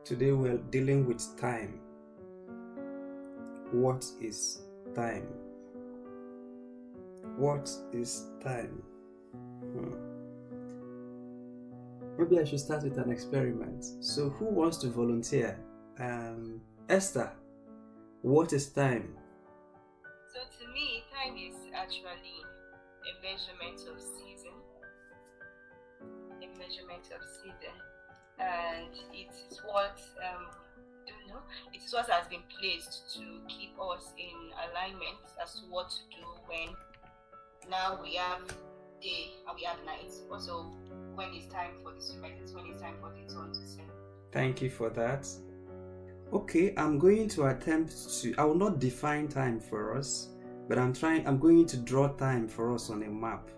Today we're dealing with time. What is time? What is time? Maybe I should start with an experiment. So who wants to volunteer? Esther, what is time? So to me, time is actually a measurement of season. And it is what it is what has been placed to keep us in alignment as to what to do when now we have day and we have night. Also, when it's time for this to rise, when it's time for the sun to set. Thank you for that. Okay, I'm going to attempt to, I will not define time for us, but I'm going to draw time for us on a map.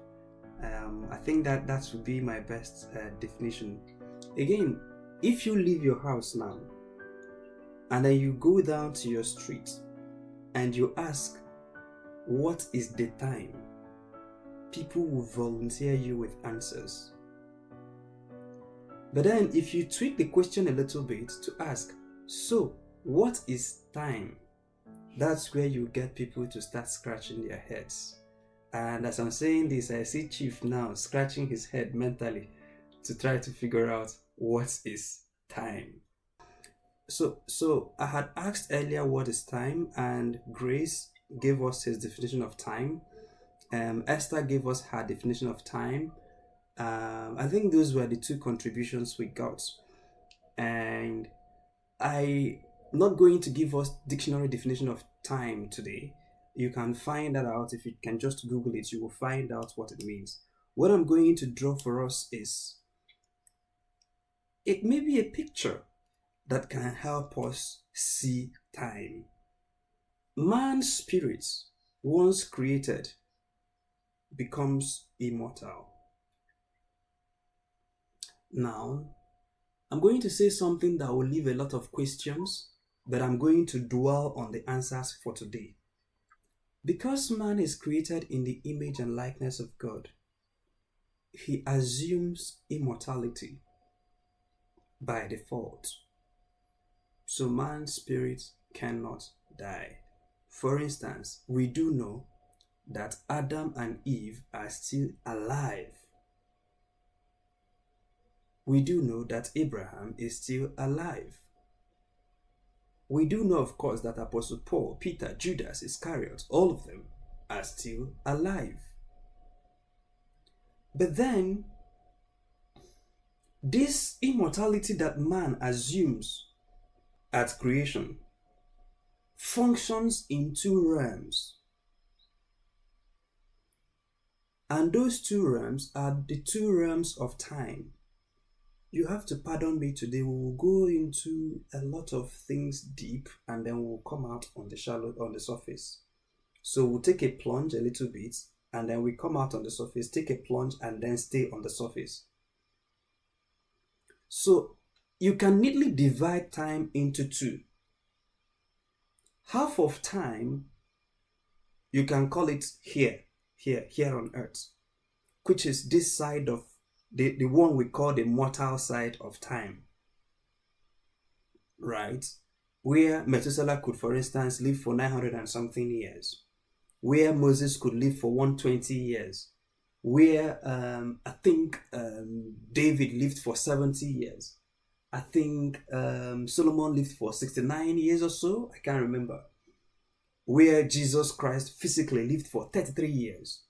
I think that would be my best definition. Again, if you leave your house now, and then you go down to your street, and you ask, what is the time? People will volunteer you with answers. But then if you tweak the question a little bit to ask, so what is time? That's where you get people to start scratching their heads. And as I'm saying this, I see Chief now scratching his head mentally to try to figure out what is time. So I had asked earlier what is time, and Grace gave us his definition of time. Esther gave us her definition of time. I think those were the two contributions we got. And I'm not going to give us dictionary definition of time today. You can find that out. If you can just Google it, you will find out what it means. What I'm going to draw for us is, it may be a picture that can help us see time. Man's spirit, once created, becomes immortal. Now, I'm going to say something that will leave a lot of questions, but I'm going to dwell on the answers for today. Because man is created in the image and likeness of God, he assumes immortality by default. So man's spirit cannot die. For instance, we do know that Adam and Eve are still alive. We do know that Abraham is still alive. We do know, of course, that Apostle Paul, Peter, Judas, Iscariot, all of them are still alive. But then, this immortality that man assumes at creation functions in two realms. And those two realms are the two realms of time. You have to pardon me today. We will go into a lot of things deep, and then we'll come out on the surface. So we'll take a plunge a little bit, and then we come out on the surface, take a plunge, and then stay on the surface. So you can neatly divide time into two. Half of time, you can call it here on earth, which is this side of the one we call the mortal side of time, right? Where Methuselah could, for instance, live for 900 and something years, where Moses could live for 120 years, where I think David lived for 70 years. I think Solomon lived for 69 years or so, I can't remember. Where Jesus Christ physically lived for 33 years.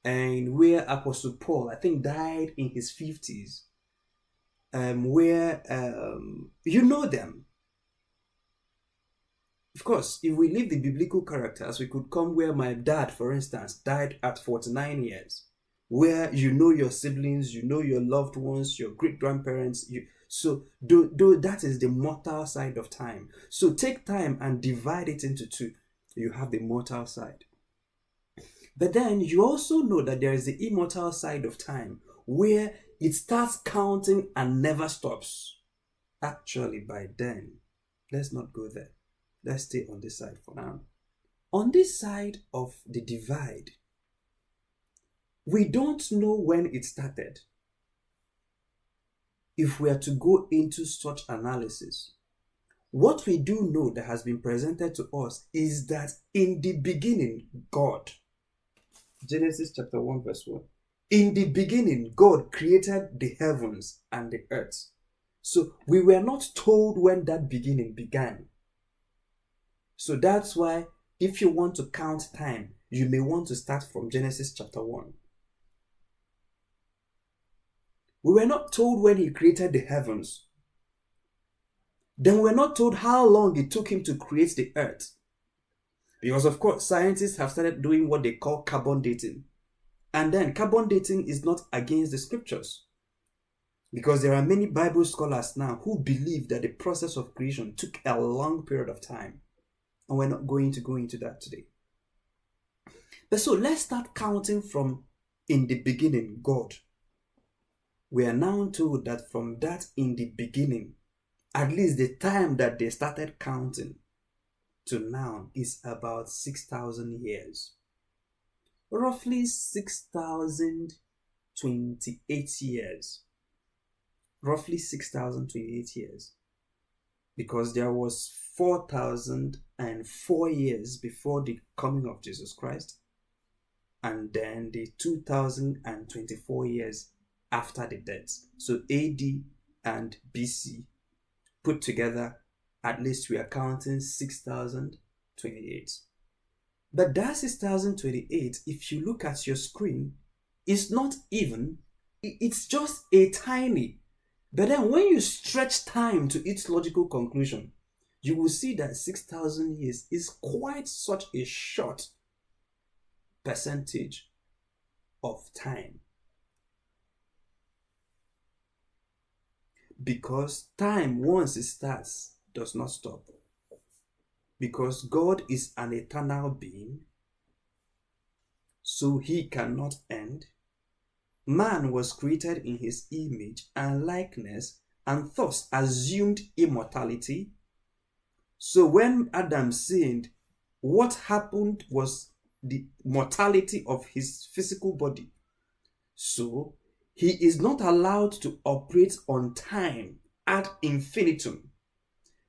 And where Apostle Paul, I think, died in his 50s. Where, you know them. Of course, if we leave the biblical characters, we could come where my dad, for instance, died at 49 years. Where you know your siblings, you know your loved ones, your great-grandparents. So that is the mortal side of time. So take time and divide it into two. You have the mortal side. But then you also know that there is the immortal side of time, where it starts counting and never stops. Actually, by then, let's not go there. Let's stay on this side for now. On this side of the divide, we don't know when it started. if we are to go into such analysis, what we do know that has been presented to us is that in the beginning, God, Genesis chapter 1 verse 1, in the beginning, God created the heavens and the earth. So we were not told when that beginning began. So that's why if you want to count time, you may want to start from Genesis chapter 1. We were not told when he created the heavens. Then we're not told how long it took him to create the earth. Because of course, scientists have started doing what they call carbon dating. And then carbon dating is not against the scriptures. Because there are many Bible scholars now who believe that the process of creation took a long period of time. And we're not going to go into that today. But so let's start counting from in the beginning, God. We are now told that from that in the beginning, at least the time that they started counting to now is about 6,000 years. Roughly 6,028 years. Roughly 6,028 years. Because there was 4,004 years before the coming of Jesus Christ. And then the 2,024 years after the death. So AD and BC put together, at least we are counting 6,028. But that 6,028, if you look at your screen, is not even, it's just a tiny. But then when you stretch time to its logical conclusion, you will see that 6,000 years is quite such a short percentage of time. Because time, once it starts, does not stop. Because God is an eternal being, so he cannot end. Man was created in his image and likeness and thus assumed immortality. So when Adam sinned, what happened was the mortality of his physical body. So he is not allowed to operate on time ad infinitum.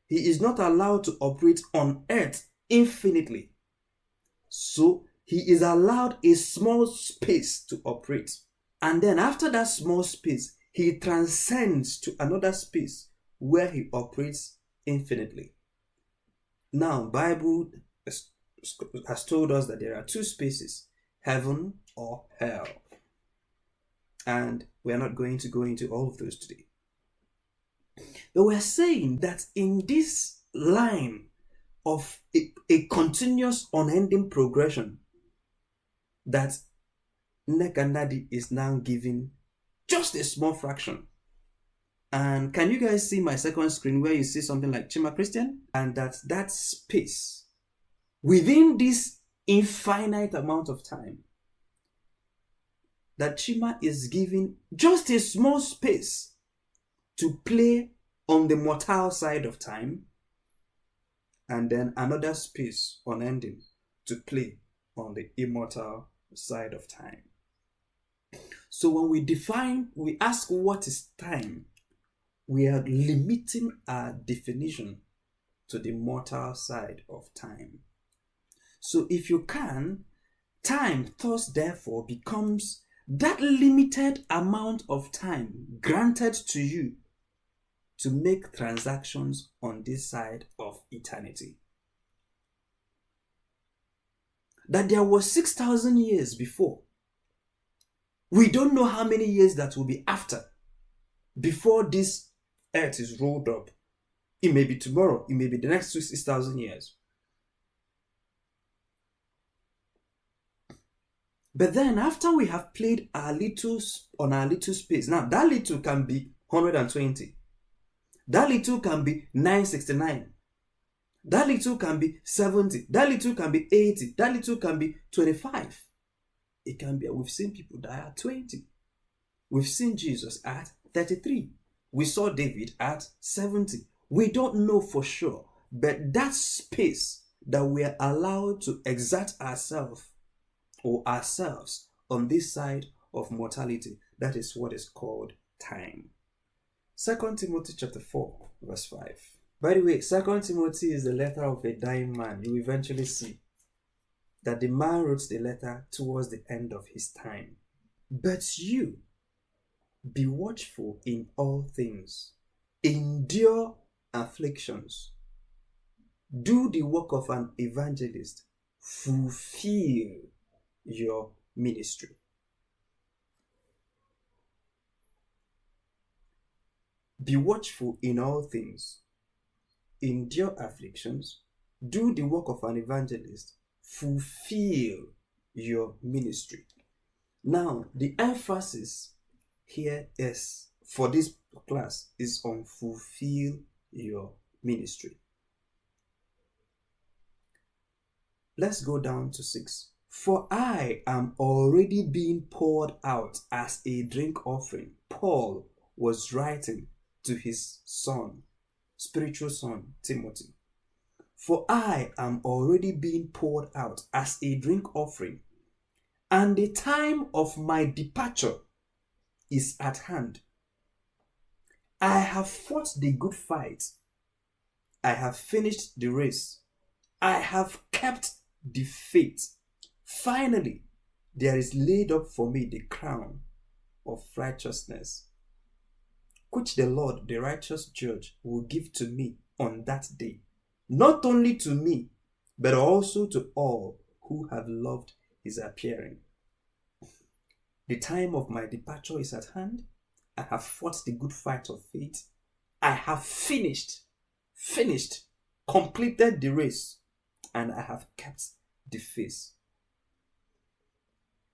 He is not allowed to operate on earth infinitely. So he is allowed a small space to operate. And then after that small space, he transcends to another space where he operates infinitely. Now, Bible has told us that there are two spaces, heaven or hell. And we're not going to go into all of those today. But we're saying that in this line of a continuous unending progression, that Nekandadi is now giving just a small fraction. And can you guys see my second screen where you see something like Chima Christian? And that space within this infinite amount of time, that Chima is giving just a small space to play on the mortal side of time, and then another space unending to play on the immortal side of time. So when we ask what is time, we are limiting our definition to the mortal side of time. So if you can, time thus therefore becomes that limited amount of time granted to you to make transactions on this side of eternity. That there was 6,000 years before. We don't know how many years that will be after, before this earth is rolled up. It may be tomorrow, it may be the next 6,000 years. But then after we have played our little space, now that little can be 120. That little can be 969. That little can be 70. That little can be 80. That little can be 25. It can be, we've seen people die at 20. We've seen Jesus at 33. We saw David at 70. We don't know for sure, but that space that we are allowed to exert ourselves on this side of mortality, that is what is called time. 2 Timothy chapter 4, verse 5. By the way, 2 Timothy is the letter of a dying man. You will eventually see that the man wrote the letter towards the end of his time. But you, be watchful in all things, endure afflictions, do the work of an evangelist, fulfill your ministry. Be watchful in all things, endure afflictions, do the work of an evangelist, fulfill your ministry. Now, the emphasis here is, for this class, is on fulfill your ministry. Let's go down to 6. For I am already being poured out as a drink offering. Paul was writing to his son, spiritual son, Timothy. For I am already being poured out as a drink offering, and the time of my departure is at hand. I have fought the good fight. I have finished the race. I have kept the faith. Finally, there is laid up for me the crown of righteousness, which the Lord, the righteous judge, will give to me on that day. Not only to me, but also to all who have loved his appearing. The time of my departure is at hand. I have fought the good fight of faith. I have finished, completed the race, and I have kept the faith.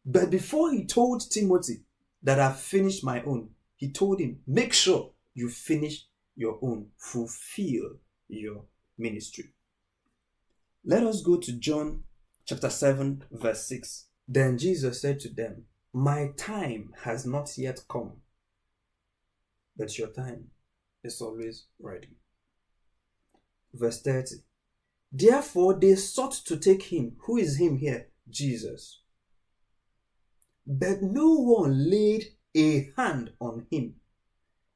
But before he told Timothy that I've finished my own, he told him, make sure you finish your own, fulfill your ministry. Let us go to John chapter 7, verse 6. Then Jesus said to them, my time has not yet come, but your time is always ready. Verse 30. Therefore they sought to take him. Who is him here? Jesus. But no one laid a hand on him,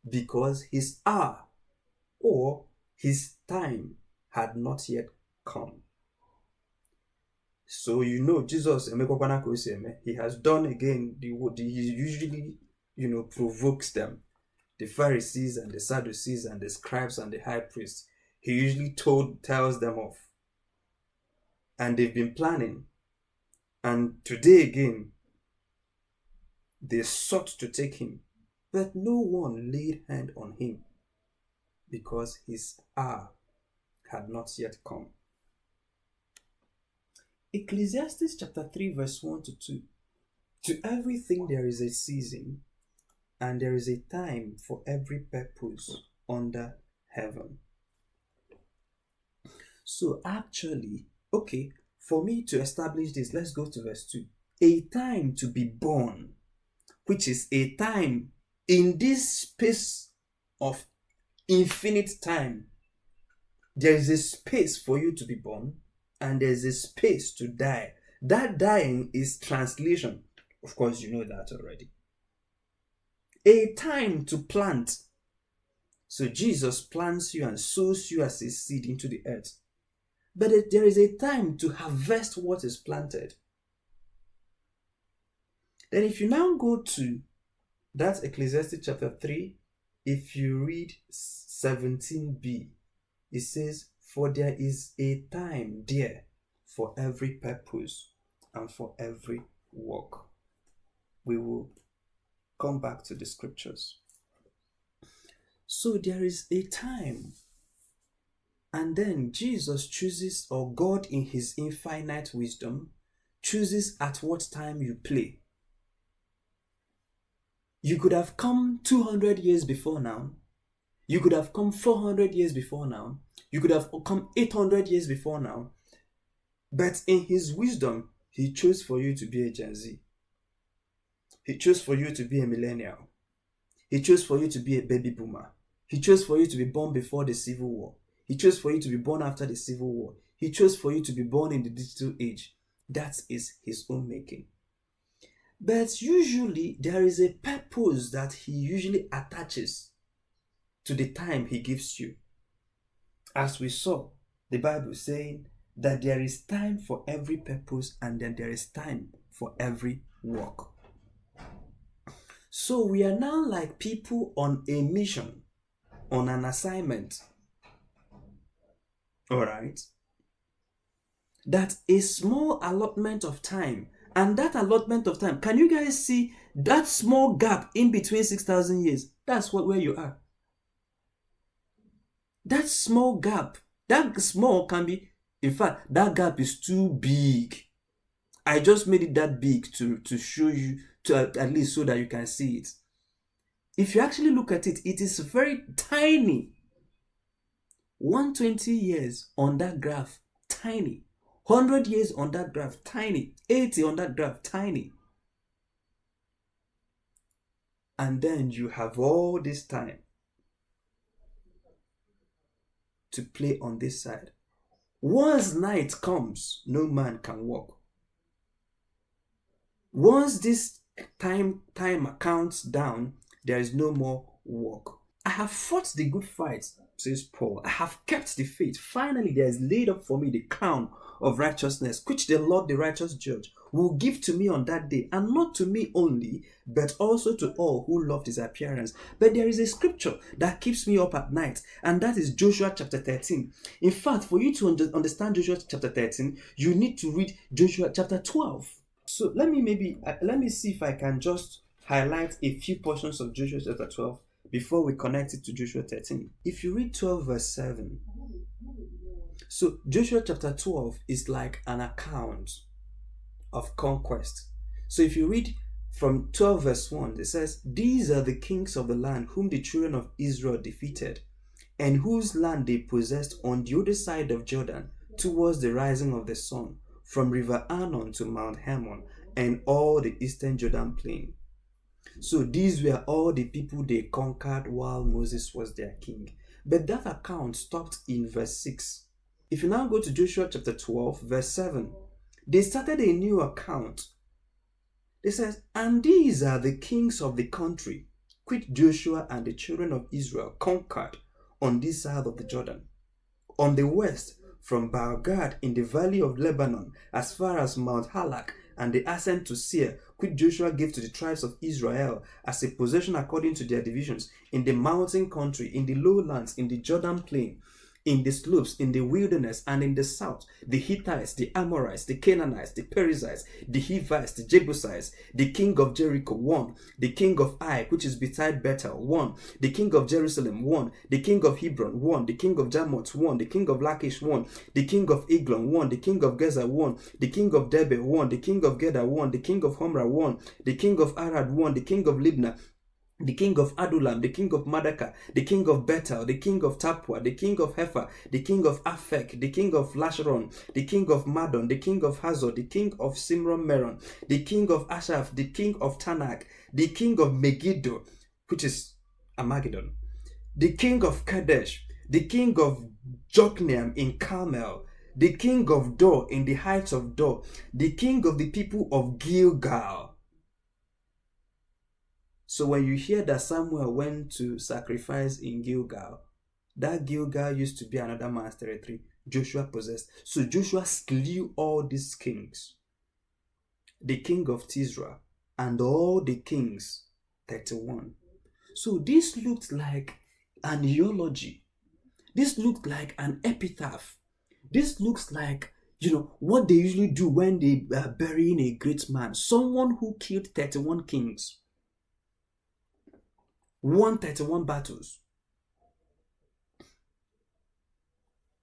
because his hour or his time had not yet come. So Jesus, he has done again he usually provokes them. The Pharisees and the Sadducees and the scribes and the high priests, he usually tells them off. And they've been planning. And today again, they sought to take him, but no one laid hand on him, because his hour had not yet come. Ecclesiastes chapter 3 verse 1 to 2. To everything there is a season, and there is a time for every purpose under heaven. So actually, for me to establish this, let's go to verse 2. A time to be born, which is a time in this space of infinite time. There is a space for you to be born, and there is a space to die. That dying is translation. Of course, you know that already. A time to plant. So Jesus plants you and sows you as a seed into the earth. But there is a time to harvest what is planted. Then if you now go to that Ecclesiastes chapter 3, if you read 17b, it says, for there is a time there for every purpose and for every work. We will come back to the scriptures. So there is a time. And then Jesus chooses, or God in his infinite wisdom, chooses at what time you play. You could have come 200 years before now. You could have come 400 years before now. You could have come 800 years before now. But in his wisdom, he chose for you to be a Gen Z. He chose for you to be a millennial. He chose for you to be a baby boomer. He chose for you to be born before the Civil War. He chose for you to be born after the Civil War. He chose for you to be born in the digital age. That is his own making. But usually there is a purpose that he usually attaches to the time he gives you. As we saw, the Bible saying that there is time for every purpose and then there is time for every work. So we are now like people on a mission, on an assignment. All right? That a small allotment of time, and that allotment of time, can you guys see that small gap in between 6,000 years? That's where you are. That small gap, that small can be, in fact, that gap is too big. I just made it that big to show you, to at least so that you can see it. If you actually look at it, it is very tiny. 120 years on that graph, tiny. 100 years on that graph, tiny. 80 on that graph, tiny. And then you have all this time to play on this side. Once night comes, no man can walk. Once this time counts down, there is no more work. I have fought the good fight, says Paul. I have kept the faith. Finally, there is laid up for me the crown of righteousness, which the Lord, the righteous judge, will give to me on that day, and not to me only, but also to all who loved his appearance. But there is a scripture that keeps me up at night, and that is Joshua chapter 13. In fact, for you to understand Joshua chapter 13, you need to read Joshua chapter 12. So let me see if I can just highlight a few portions of Joshua chapter 12 before we connect it to Joshua 13. If you read 12 verse 7, so Joshua chapter 12 is like an account of conquest. So if you read from 12 verse 1, it says, "These are the kings of the land whom the children of Israel defeated, and whose land they possessed on the other side of Jordan, towards the rising of the sun, from river Arnon to Mount Hermon, and all the eastern Jordan plain." So these were all the people they conquered while Moses was their king. But that account stopped in verse 6. If you now go to Joshua chapter 12, verse 7, they started a new account. It says, "And these are the kings of the country, which Joshua and the children of Israel conquered on this side of the Jordan, on the west, from Baal-Gad in the valley of Lebanon, as far as Mount Halak, and the ascent to Seir, which Joshua gave to the tribes of Israel as a possession according to their divisions, in the mountain country, in the lowlands, in the Jordan plain, in the slopes, in the wilderness, and in the south, the Hittites, the Amorites, the Canaanites, the Perizzites, the Hivites, the Jebusites, the king of Jericho, 1, the king of Ai, which is beside Bethel, 1, the king of Jerusalem, 1, the king of Hebron, 1, the king of Jarmuth, 1, the king of Lachish, 1, the king of Eglon, 1, the king of Gezer, 1, the king of Debir, 1, the king of Gedar, 1, the king of Homra, 1, the king of Arad, 1, the king of Libnah, the king of Adullam, the king of Madaka, the king of Bethel, the king of Tapua, the king of Hefer, the king of Aphek, the king of Lasharon, the king of Madon, the king of Hazor, the king of Simron Meron, the king of Ashaph, the king of Tanakh, the king of Megiddo, which is Armageddon, the king of Kadesh, the king of Jokneam in Carmel, the king of Dor in the heights of Dor, the king of the people of Gilgal. So when you hear that Samuel went to sacrifice in Gilgal, that Gilgal used to be another man's territory. Joshua possessed. So Joshua slew all these kings. The king of Tisra and all the kings, 31. So this looked like an eulogy. This looked like an epitaph. This looks like, what they usually do when they are burying a great man. Someone who killed 31 kings. Won 31 battles.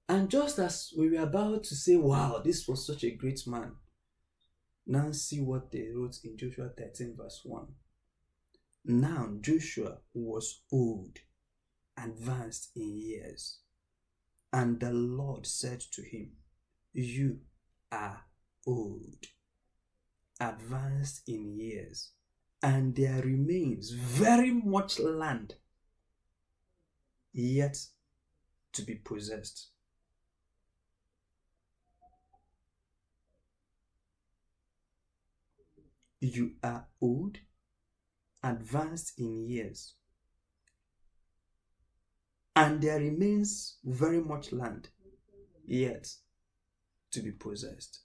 And just as we were about to say, wow, this was such a great man, now see what they wrote in Joshua 13 verse 1. Now Joshua was old, advanced in years, and the Lord said to him, "You are old, advanced in years, and there remains very much land yet to be possessed." You are old, advanced in years, and there remains very much land yet to be possessed.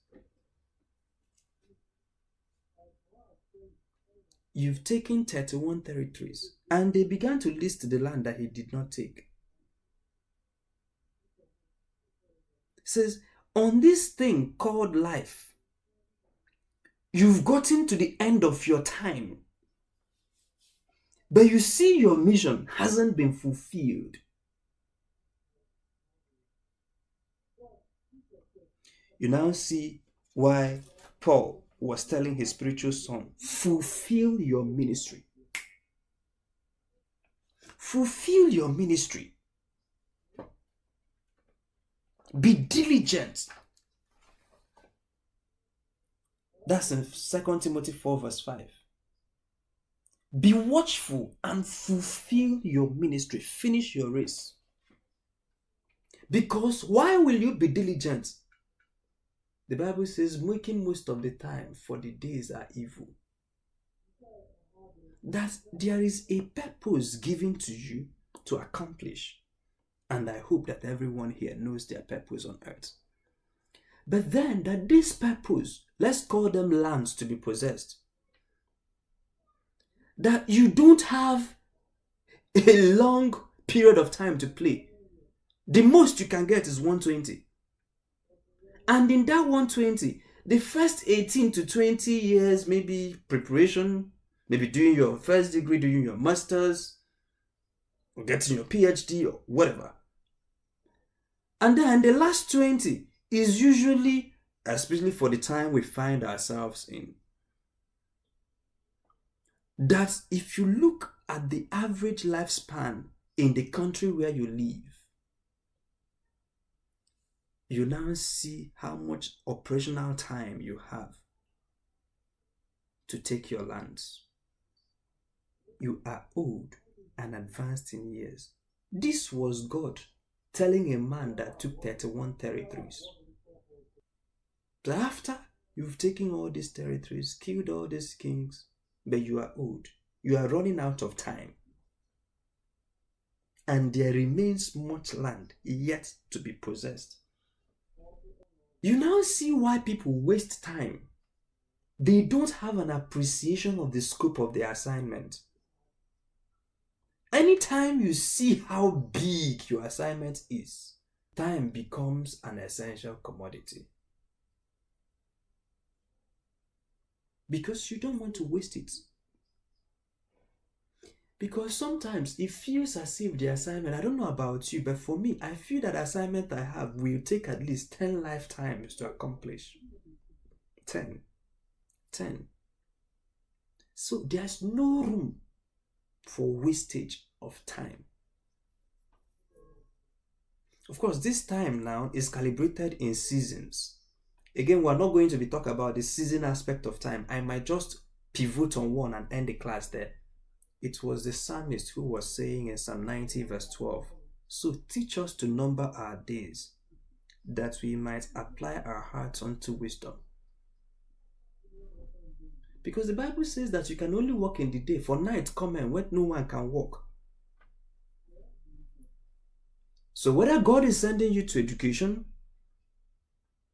You've taken 31 territories, and they began to list the land that he did not take. It says, on this thing called life, you've gotten to the end of your time, but you see your mission hasn't been fulfilled. You now see why Paul was telling his spiritual son, fulfill your ministry. Fulfill your ministry. Be diligent. That's in 2 Timothy 4 verse 5. Be watchful and fulfill your ministry. Finish your race. Because why will you be diligent? The Bible says, making most of the time, for the days are evil. That there is a purpose given to you to accomplish. And I hope that everyone here knows their purpose on earth. But then that this purpose, let's call them lands to be possessed, that you don't have a long period of time to play. The most you can get is 120. And in that 120, the first 18 to 20 years, maybe preparation, maybe doing your first degree, doing your master's, or getting your PhD or whatever. And then the last 20 is usually, especially for the time we find ourselves in, that if you look at the average lifespan in the country where you live, you now see how much operational time you have to take your lands. You are old and advanced in years. This was God telling a man that took 31 territories. So after you've taken all these territories, killed all these kings, but you are old, you are running out of time, and there remains much land yet to be possessed. You now see why people waste time. They don't have an appreciation of the scope of the assignment. Anytime you see how big your assignment is, time becomes an essential commodity. Because you don't want to waste it. Because sometimes it feels as if the assignment, I don't know about you, but for me, I feel that assignment I have will take at least 10 lifetimes to accomplish. 10. So there's no room for wastage of time. Of course, this time now is calibrated in seasons. Again, we're not going to be talking about the season aspect of time. I might just pivot on one and end the class there. It was the psalmist who was saying in Psalm 90 verse 12, so teach us to number our days, that we might apply our hearts unto wisdom. Because the Bible says that you can only walk in the day, for night cometh when no one can walk. So whether God is sending you to education,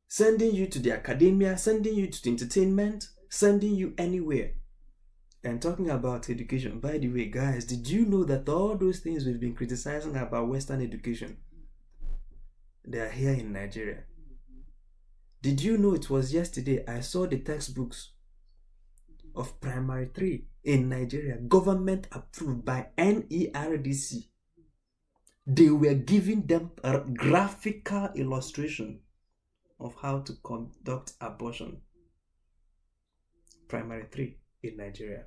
sending you to the academia, sending you to the entertainment, sending you anywhere, and talking about education, by the way, guys, did you know that all those things we've been criticizing about Western education, they are here in Nigeria? Did you know it was yesterday I saw the textbooks of primary 3 in Nigeria, government approved by NERDC. They were giving them a graphical illustration of how to conduct abortion. Primary 3 in Nigeria.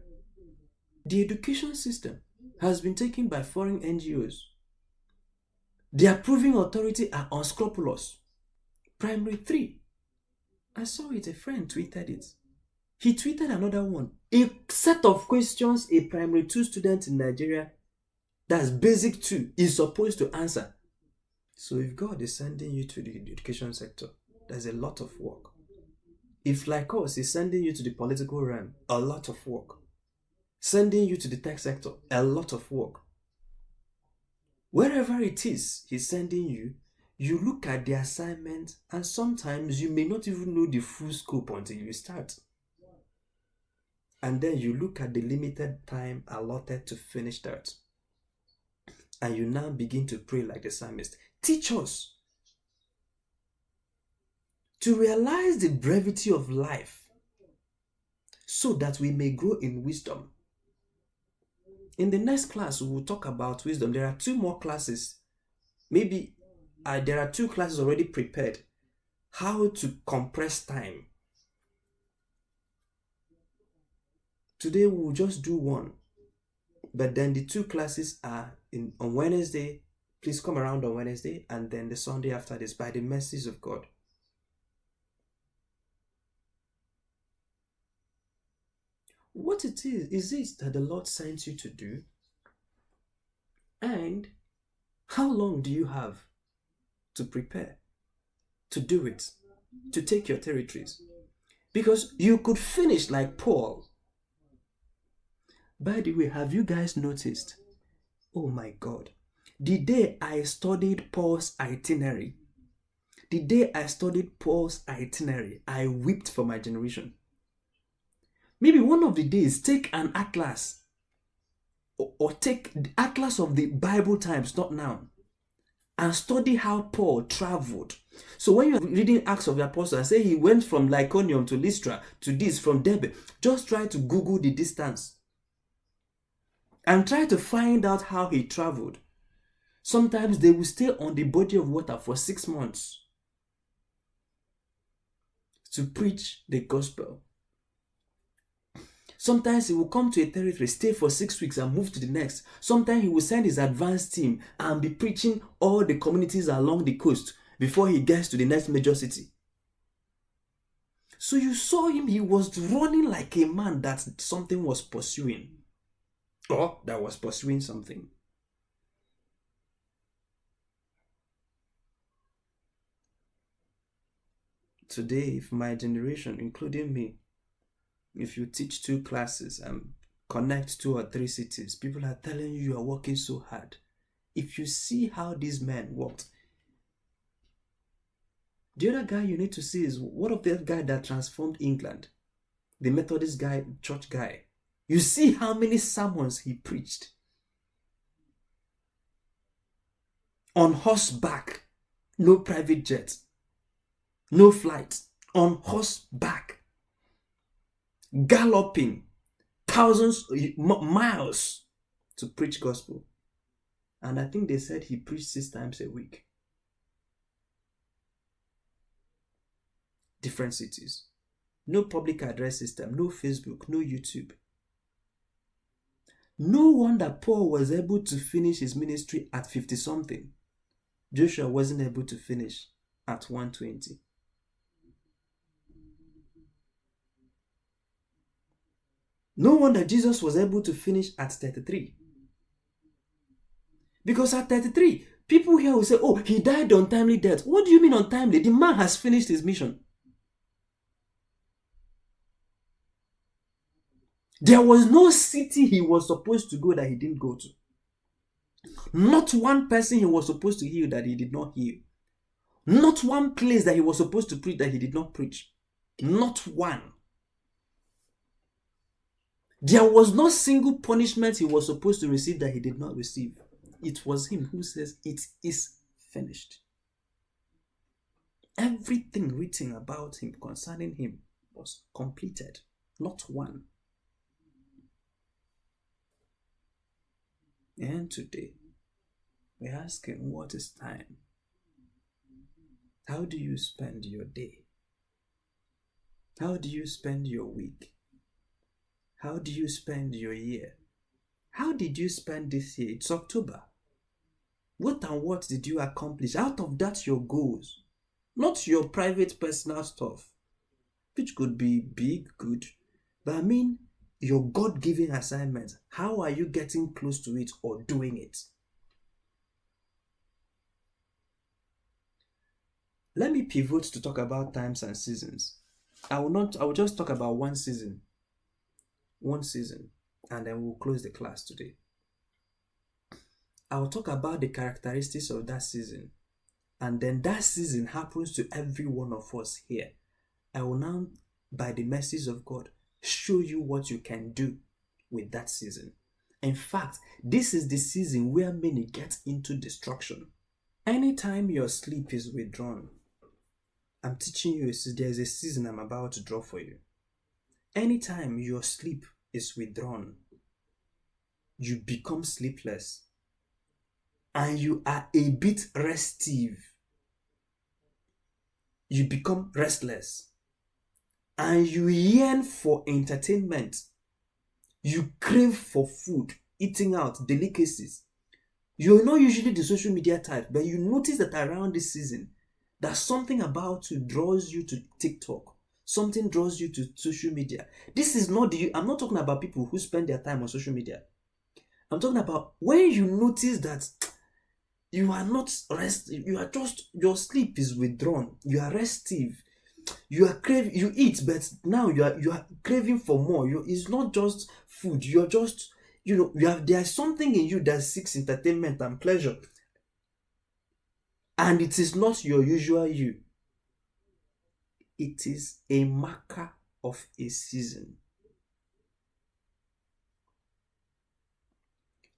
The education system has been taken by foreign NGOs. The approving authority are unscrupulous. Primary 3. I saw it, a friend tweeted it. He tweeted another one. A set of questions a primary 2 student in Nigeria, that's basic 2, is supposed to answer. So if God is sending you to the education sector, there's a lot of work. If like us, he's sending you to the political realm, a lot of work. Sending you to the tech sector, a lot of work. Wherever it is he's sending you, you look at the assignment, and sometimes you may not even know the full scope until you start. And then you look at the limited time allotted to finish that. And you now begin to pray like the psalmist. Teach us to realize the brevity of life so that we may grow in wisdom. In the next class, we will talk about wisdom. There are 2 more classes. Maybe there are 2 classes already prepared. How to compress time. Today, we will just do 1. But then the 2 classes are on Wednesday. Please come around on Wednesday. And then the Sunday after this, by the mercies of God. What it is it that the Lord sent you to do? And how long do you have to prepare, to do it, to take your territories? Because you could finish like Paul. By the way, have you guys noticed? Oh my God. The day I studied Paul's itinerary, I wept for my generation. Maybe one of the days, take an atlas or take the atlas of the Bible times, not now, and study how Paul traveled. So when you're reading Acts of the Apostles and say he went from Lyconium to Lystra to this, from Derbe, just try to Google the distance and try to find out how he traveled. Sometimes they will stay on the body of water for 6 months to preach the gospel. Sometimes he will come to a territory, stay for 6 weeks and move to the next. Sometimes he will send his advanced team and be preaching all the communities along the coast before he gets to the next major city. So you saw him, he was running like a man that something was pursuing, or that was pursuing something. Today, if my generation, including me, if you teach 2 classes and connect 2 or 3 cities, people are telling you are working so hard. If you see how these men worked, the other guy you need to see is what of that guy that transformed England, the Methodist guy, church guy. You see how many sermons he preached on horseback, no private jet, no flight, on horseback, galloping thousands miles to preach gospel. And I think they said he preached 6 times a week. Different cities. No public address system, no Facebook, no YouTube. No wonder Paul was able to finish his ministry at 50 something. Joshua wasn't able to finish at 120. No wonder Jesus was able to finish at 33. Because at 33, people here will say, oh, he died untimely death. What do you mean untimely? The man has finished his mission. There was no city he was supposed to go that he didn't go to. Not one person he was supposed to heal that he did not heal. Not one place that he was supposed to preach that he did not preach. Not one. There was no single punishment he was supposed to receive that he did not receive. It was him who says, it is finished. Everything written about him, concerning him, was completed. Not one. And today, we're asking, what is time? How do you spend your day? How do you spend your week? How do you spend your year? How did you spend this year? It's October. What and what did you accomplish? Out of that, your goals. Not your private personal stuff, which could be big, good. But I mean, your God-given assignment. How are you getting close to it or doing it? Let me pivot to talk about times and seasons. I will just talk about one season, and then we'll close the class today. I'll talk about the characteristics of that season. And then that season happens to every one of us here. I will now, by the mercies of God, show you what you can do with that season. In fact, this is the season where many get into destruction. Anytime your sleep is withdrawn, I'm teaching you, there's a season I'm about to draw for you. Anytime your sleep is withdrawn, you become sleepless and you are a bit restive. You become restless and you yearn for entertainment. You crave for food, eating out, delicacies. You're not usually the social media type, but you notice that around this season, that something about you draws you to TikTok. Something draws you to social media. This is not I'm not talking about people who spend their time on social media. I'm talking about when you notice that you are not you are just, your sleep is withdrawn. You are restive. You are craving, you eat, but now you are craving for more. It's not just food. You're just, there's something in you that seeks entertainment and pleasure. And it is not your usual you. It is a marker of a season.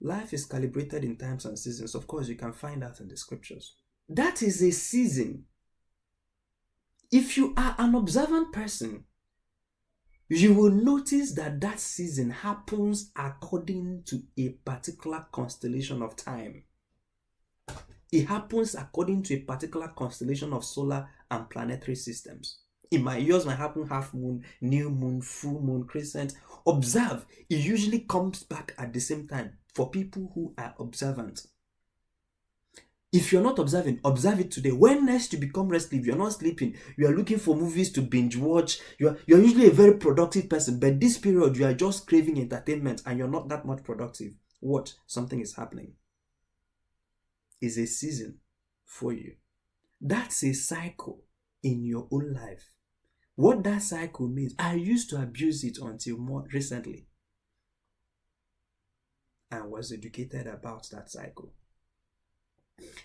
Life is calibrated in times and seasons. Of course, you can find that in the scriptures. That is a season. If you are an observant person, you will notice that that season happens according to a particular constellation of time. It happens according to a particular constellation of solar and planetary systems. Yours might happen half moon, new moon, full moon, crescent. Observe, it usually comes back at the same time for people who are observant. If you're not observing, observe it today. When next you become restless, you're not sleeping, you are looking for movies to binge watch, you're usually a very productive person, but this period you are just craving entertainment and you're not that much productive. What? Something is happening. It's a season for you. That's a cycle in your own life. What that cycle means, I used to abuse it until more recently. I was educated about that cycle.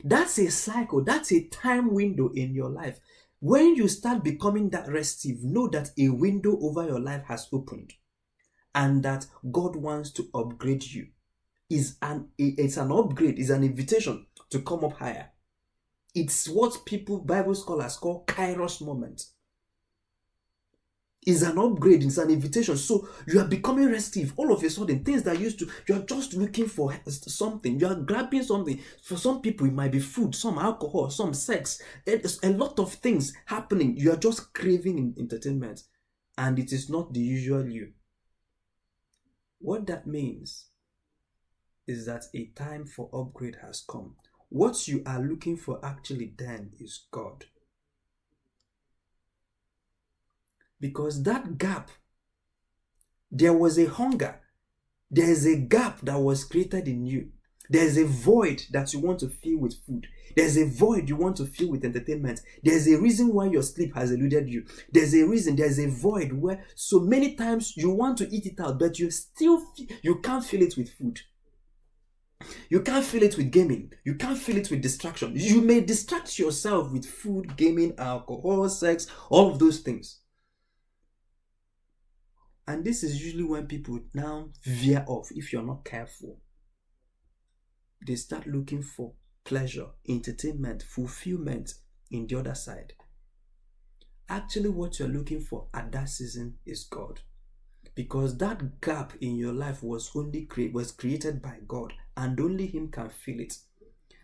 That's a cycle. That's a time window in your life. When you start becoming that restive, know that a window over your life has opened and that God wants to upgrade you. It's an upgrade, it's an invitation to come up higher. It's what Bible scholars call Kairos moment. It's an upgrade, it's an invitation. So you are becoming restive. All of a sudden, things that you are just looking for something. You are grabbing something. For some people, it might be food, some alcohol, some sex. There's a lot of things happening. You are just craving entertainment. And it is not the usual you. What that means is that a time for upgrade has come. What you are looking for actually then is God. Because that gap, there was a hunger. There is a gap that was created in you. There's a void that you want to fill with food. There's a void you want to fill with entertainment. There's a reason why your sleep has eluded you. There's a void where so many times you want to eat it out, but you can't fill it with food. You can't fill it with gaming. You can't fill it with distraction. You may distract yourself with food, gaming, alcohol, sex, all of those things. And this is usually when people now veer off if you're not careful. They start looking for pleasure, entertainment, fulfillment in the other side. Actually, what you're looking for at that season is God. Because that gap in your life was created by God and only Him can fill it.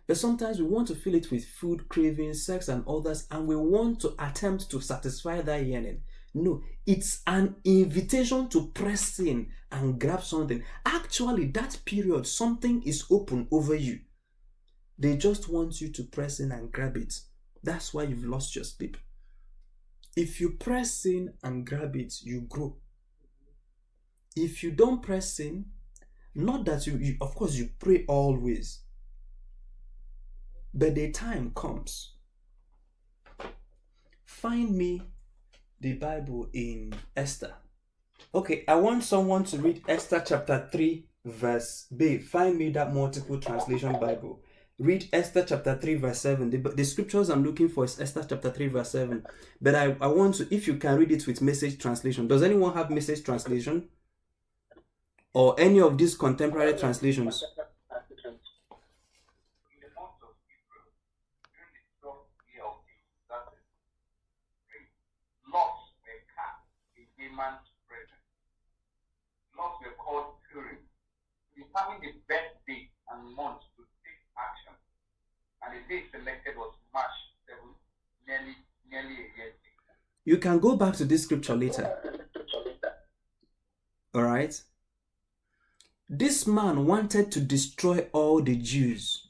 But sometimes we want to fill it with food, cravings, sex and others, and we want to attempt to satisfy that yearning. No, it's an invitation to press in and grab something. Actually, that period, something is open over you. They just want you to press in and grab it. That's why you've lost your sleep. If you press in and grab it, you grow. If you don't press in, not that you of course you pray always, but the time comes. Find me the Bible in Esther. Okay, I want someone to read Esther chapter 3 verse B. Find me that multiple translation Bible. Read Esther chapter 3 verse 7. The scriptures I'm looking for is Esther chapter 3 verse 7. But I want to, if you can read it with Message translation. Does anyone have Message translation? Or any of these contemporary translations? Laws were called Purim, determine the best date and month to take action. And the date selected was March 7th, nearly a year later. You can go back to this scripture later. Alright? This man wanted to destroy all the Jews.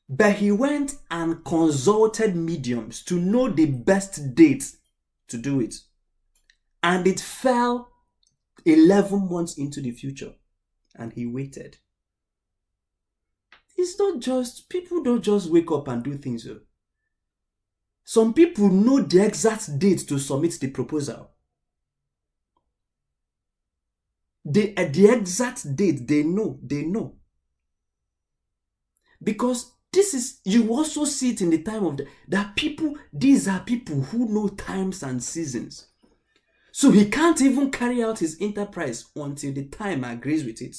But he went and consulted mediums to know the best date to do it. And it fell 11 months into the future. And he waited. It's not just, people don't just wake up and do things. Some people know the exact date to submit the proposal. The exact date, they know. Because this is, you also see it in the time of that people, these are people who know times and seasons. So he can't even carry out his enterprise until the time agrees with it.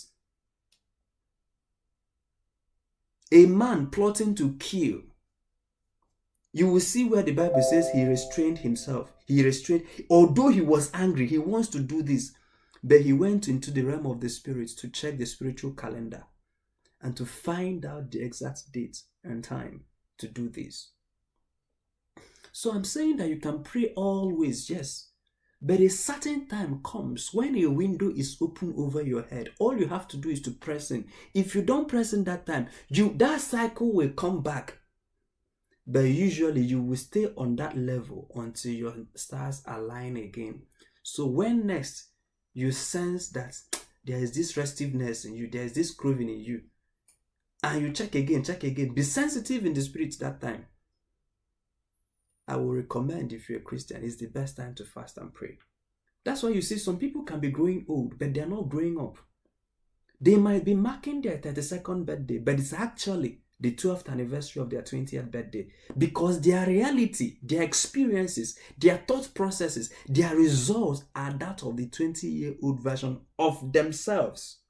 A man plotting to kill. You will see where the Bible says he restrained himself. Although he was angry, he wants to do this. But he went into the realm of the spirit to check the spiritual calendar and to find out the exact date and time to do this. So I'm saying that you can pray always, yes. But a certain time comes when a window is open over your head. All you have to do is to press in. If you don't press in that time, that cycle will come back. But usually you will stay on that level until your stars align again. So when next you sense that there is this restiveness in you, there is this craving in you, and you check again, be sensitive in the spirit that time. I will recommend, if you're a Christian, it's the best time to fast and pray. That's why you see some people can be growing old, but they're not growing up. They might be marking their 32nd birthday, but it's actually the 12th anniversary of their 20th birthday. Because their reality, their experiences, their thought processes, their results are that of the 20-year-old version of themselves.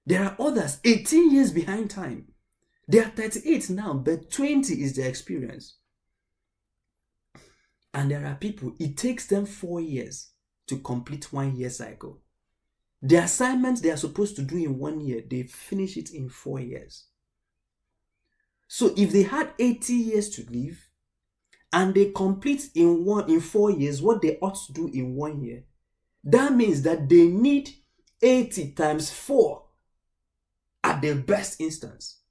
There are others 18 years behind time. They are 38 now, but 20 is their experience. And there are people, it takes them 4 years to complete 1 year cycle. The assignments they are supposed to do in 1 year, they finish it in 4 years. So if they had 80 years to live, and they complete in 4 years what they ought to do in 1 year, that means that they need 80 times 4 at the best instance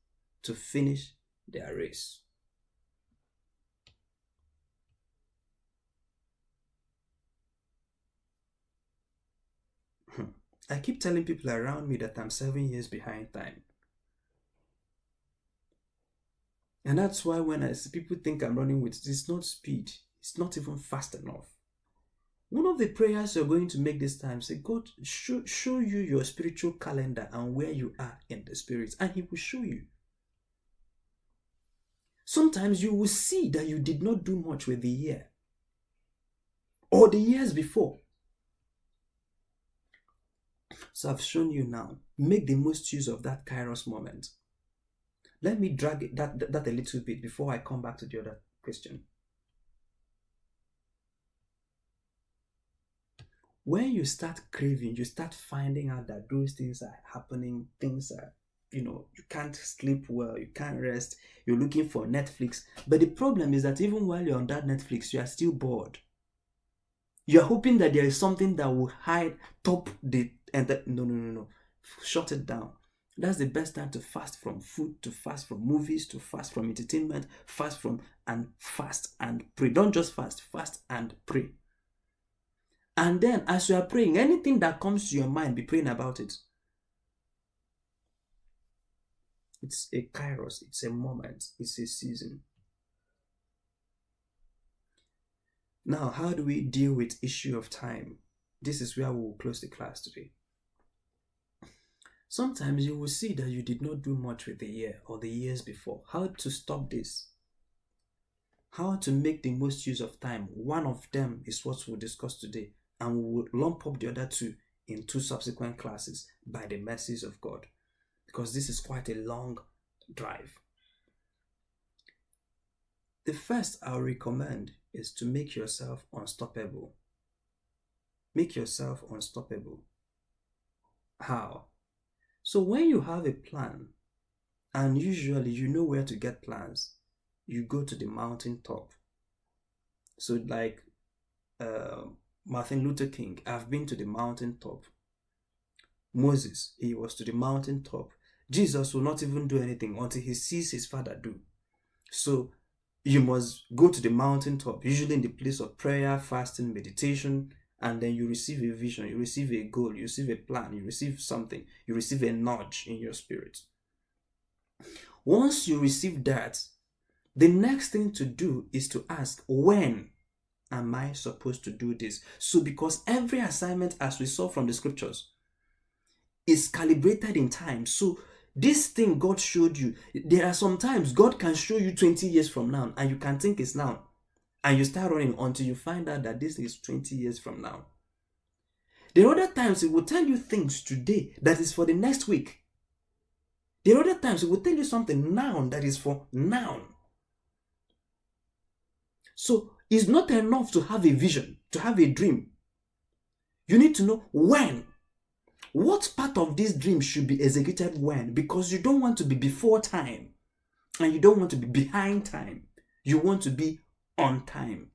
to finish their race. I keep telling people around me that I'm 7 years behind time. And that's why when I see people think I'm running with, it's not speed. It's not even fast enough. One of the prayers you're going to make this time, say, God, show you your spiritual calendar and where you are in the spirit, and He will show you. Sometimes you will see that you did not do much with the year or the years before. So I've shown you now. Make the most use of that Kairos moment. Let me drag that a little bit before I come back to the other question. When you start craving, you start finding out that those things are happening, things are, you can't sleep well, you can't rest, you're looking for Netflix. But the problem is that even while you're on that Netflix, you are still bored. You're hoping that there is something that will top the, no. Shut it down. That's the best time to fast from food, to fast from movies, to fast from entertainment, fast and pray. Don't just fast and pray. And then as you are praying, anything that comes to your mind, be praying about it. It's a kairos, it's a moment, it's a season. Now, how do we deal with issue of time? This is where we will close the class today. Sometimes you will see that you did not do much with the year or the years before. How to stop this? How to make the most use of time? One of them is what we'll discuss today, and we will lump up the other two in two subsequent classes by the mercies of God, because this is quite a long drive. The first I'll recommend is to make yourself unstoppable. Make yourself unstoppable. How? So when you have a plan, and usually you know where to get plans, you go to the mountain top. So like Martin Luther King, I've been to the mountain top. Moses, he was to the mountain top. Jesus will not even do anything until he sees his Father do. So you must go to the mountain top, usually in the place of prayer, fasting, meditation, and then you receive a vision, you receive a goal, you receive a plan, you receive something, you receive a nudge in your spirit. Once you receive that, the next thing to do is to ask, when am I supposed to do this? So because every assignment, as we saw from the scriptures, is calibrated in time. So this thing God showed you, there are some times God can show you 20 years from now and you can think it's now. And you start running until you find out that this is 20 years from now. There are other times it will tell you things today that is for the next week. There are other times it will tell you something now that is for now. So it's not enough to have a vision, to have a dream. You need to know when. What part of this dream should be executed when? Because you don't want to be before time and you don't want to be behind time. You want to be on time.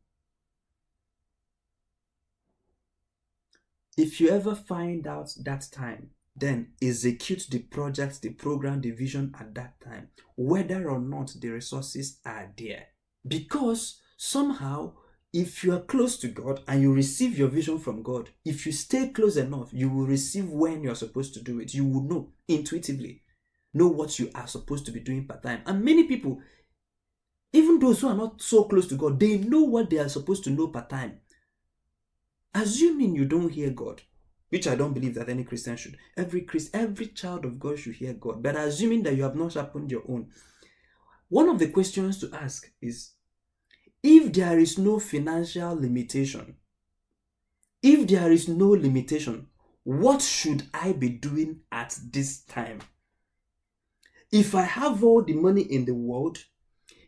If you ever find out that time, then execute the project, the program, the vision at that time, whether or not the resources are there. Because somehow, if you are close to God and you receive your vision from God, if you stay close enough, you will receive when you're supposed to do it. You will know intuitively, know what you are supposed to be doing part time. And many people, even those who are not so close to God, they know what they are supposed to know part time. Assuming you don't hear God, which I don't believe that any Christian should. Every child of God should hear God. But assuming that you have not sharpened your own, one of the questions to ask is, if there is no financial limitation, if there is no limitation, what should I be doing at this time? If I have all the money in the world,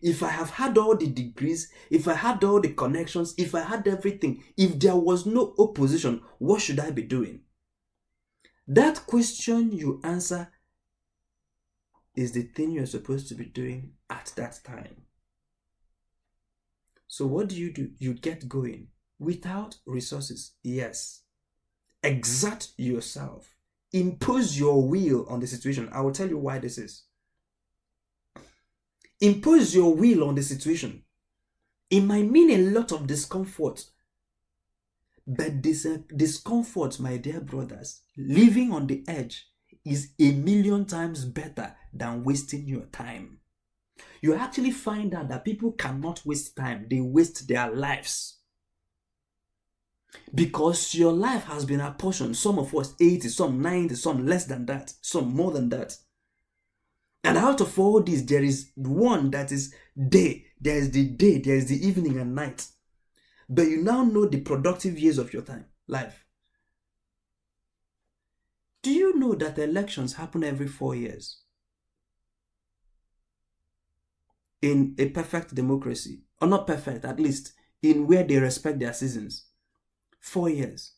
if I have had all the degrees, if I had all the connections, if I had everything, if there was no opposition, what should I be doing? That question you answer is the thing you're supposed to be doing at that time. So what do? You get going without resources. Yes. Exert yourself. Impose your will on the situation. I will tell you why this is. Impose your will on the situation. It might mean a lot of discomfort. But this discomfort, my dear brothers, living on the edge is 1,000,000 times better than wasting your time. You actually find out that people cannot waste time. They waste their lives. Because your life has been apportioned. Some of us 80, some 90, some less than that, some more than that. And out of all these, there is one that is day. There is the day, there is the evening and night. But you now know the productive years of your life. Do you know that elections happen every 4 years? In a perfect democracy, or not perfect, at least in where they respect their seasons. 4 years.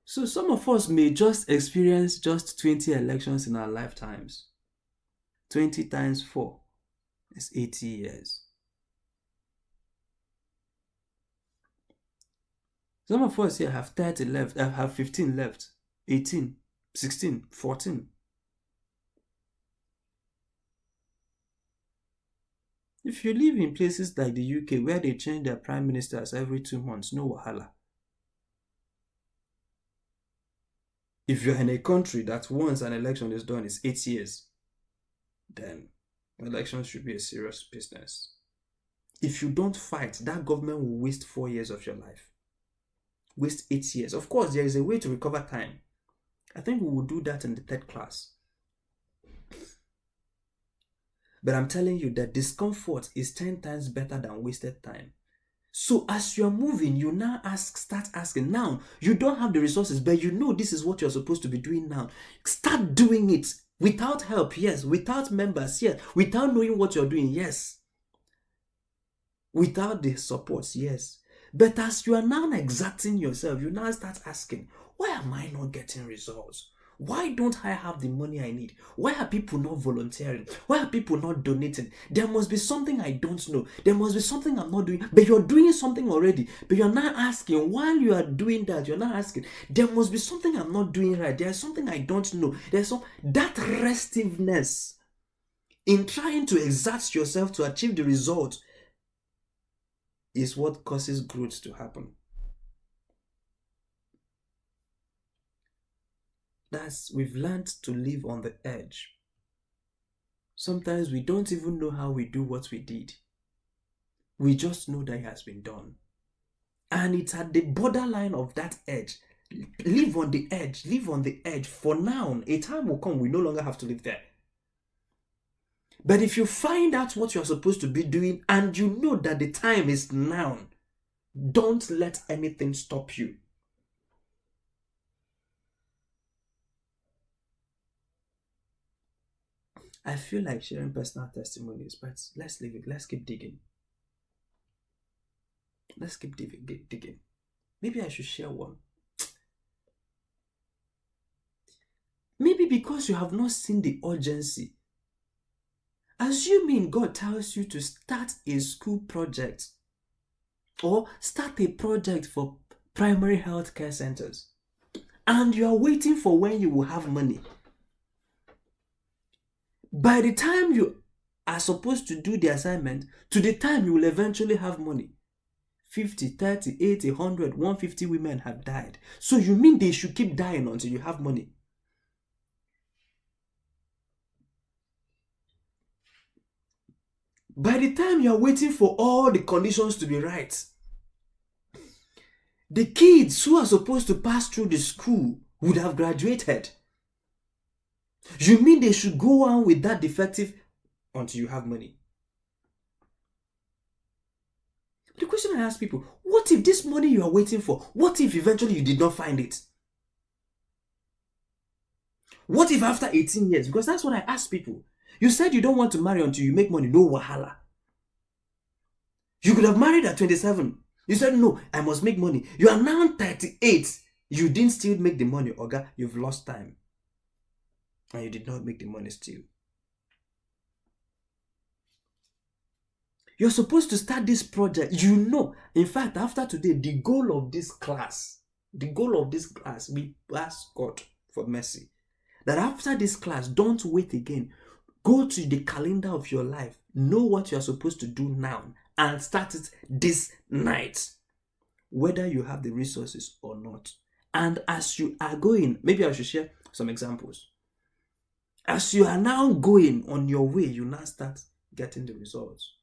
So some of us may just experience just 20 elections in our lifetimes. 20 times 4 is 80 years. Some of us here have 30 left, have 15 left, 18, 16, 14. If you live in places like the UK where they change their prime ministers every 2 months, no wahala. If you're in a country that once an election is done, it's 8 years, then elections should be a serious business. If you don't fight, that government will waste 4 years of your life. waste 8 years. Of course, there is a way to recover time. I think we will do that in the third class. But I'm telling you that discomfort is 10 times better than wasted time. So as you're moving, you now start asking. Now, you don't have the resources, but you know this is what you're supposed to be doing now. Start doing it without help, yes. Without members, yes. Without knowing what you're doing, yes. Without the supports, yes. But as you are now exacting yourself, you now start asking, why am I not getting results? Why don't I have the money I need? Why are people not volunteering? Why are people not donating? There must be something I don't know. There must be something I'm not doing. But you're doing something already. But you're not asking, while you are doing that, you're not asking, there must be something I'm not doing right. There's something I don't know. That restiveness in trying to exert yourself to achieve the result is what causes growth to happen. We've learned to live on the edge. Sometimes we don't even know how we do what we did. We just know that it has been done. And it's at the borderline of that edge. Live on the edge. Live on the edge. For now, a time will come we no longer have to live there. But if you find out what you're supposed to be doing and you know that the time is now, don't let anything stop you. I feel like sharing personal testimonies, but let's leave it. Let's keep digging. Let's keep digging. Maybe I should share one. Maybe because you have not seen the urgency. Assuming God tells you to start a school project or start a project for primary health care centers, and you are waiting for when you will have money. By the time you are supposed to do the assignment, to the time you will eventually have money, 50, 30, 80, 100, 150 women have died. So you mean they should keep dying until you have money? By the time you are waiting for all the conditions to be right, the kids who are supposed to pass through the school would have graduated. You mean they should go on with that defective until you have money? The question I ask people, what if this money you are waiting for, what if eventually you did not find it? What if after 18 years? Because that's what I ask people. You said you don't want to marry until you make money, no wahala. You could have married at 27. You said, no, I must make money. You are now 38. You didn't still make the money, Oga. You've lost time. And you did not make the money still. You're supposed to start this project. You know, in fact, after today, the goal of this class, we ask God for mercy. That after this class, don't wait again. Go to the calendar of your life. Know what you're supposed to do now and start it this night. Whether you have the resources or not. And as you are going, maybe I should share some examples. As you are now going on your way, you now start getting the results.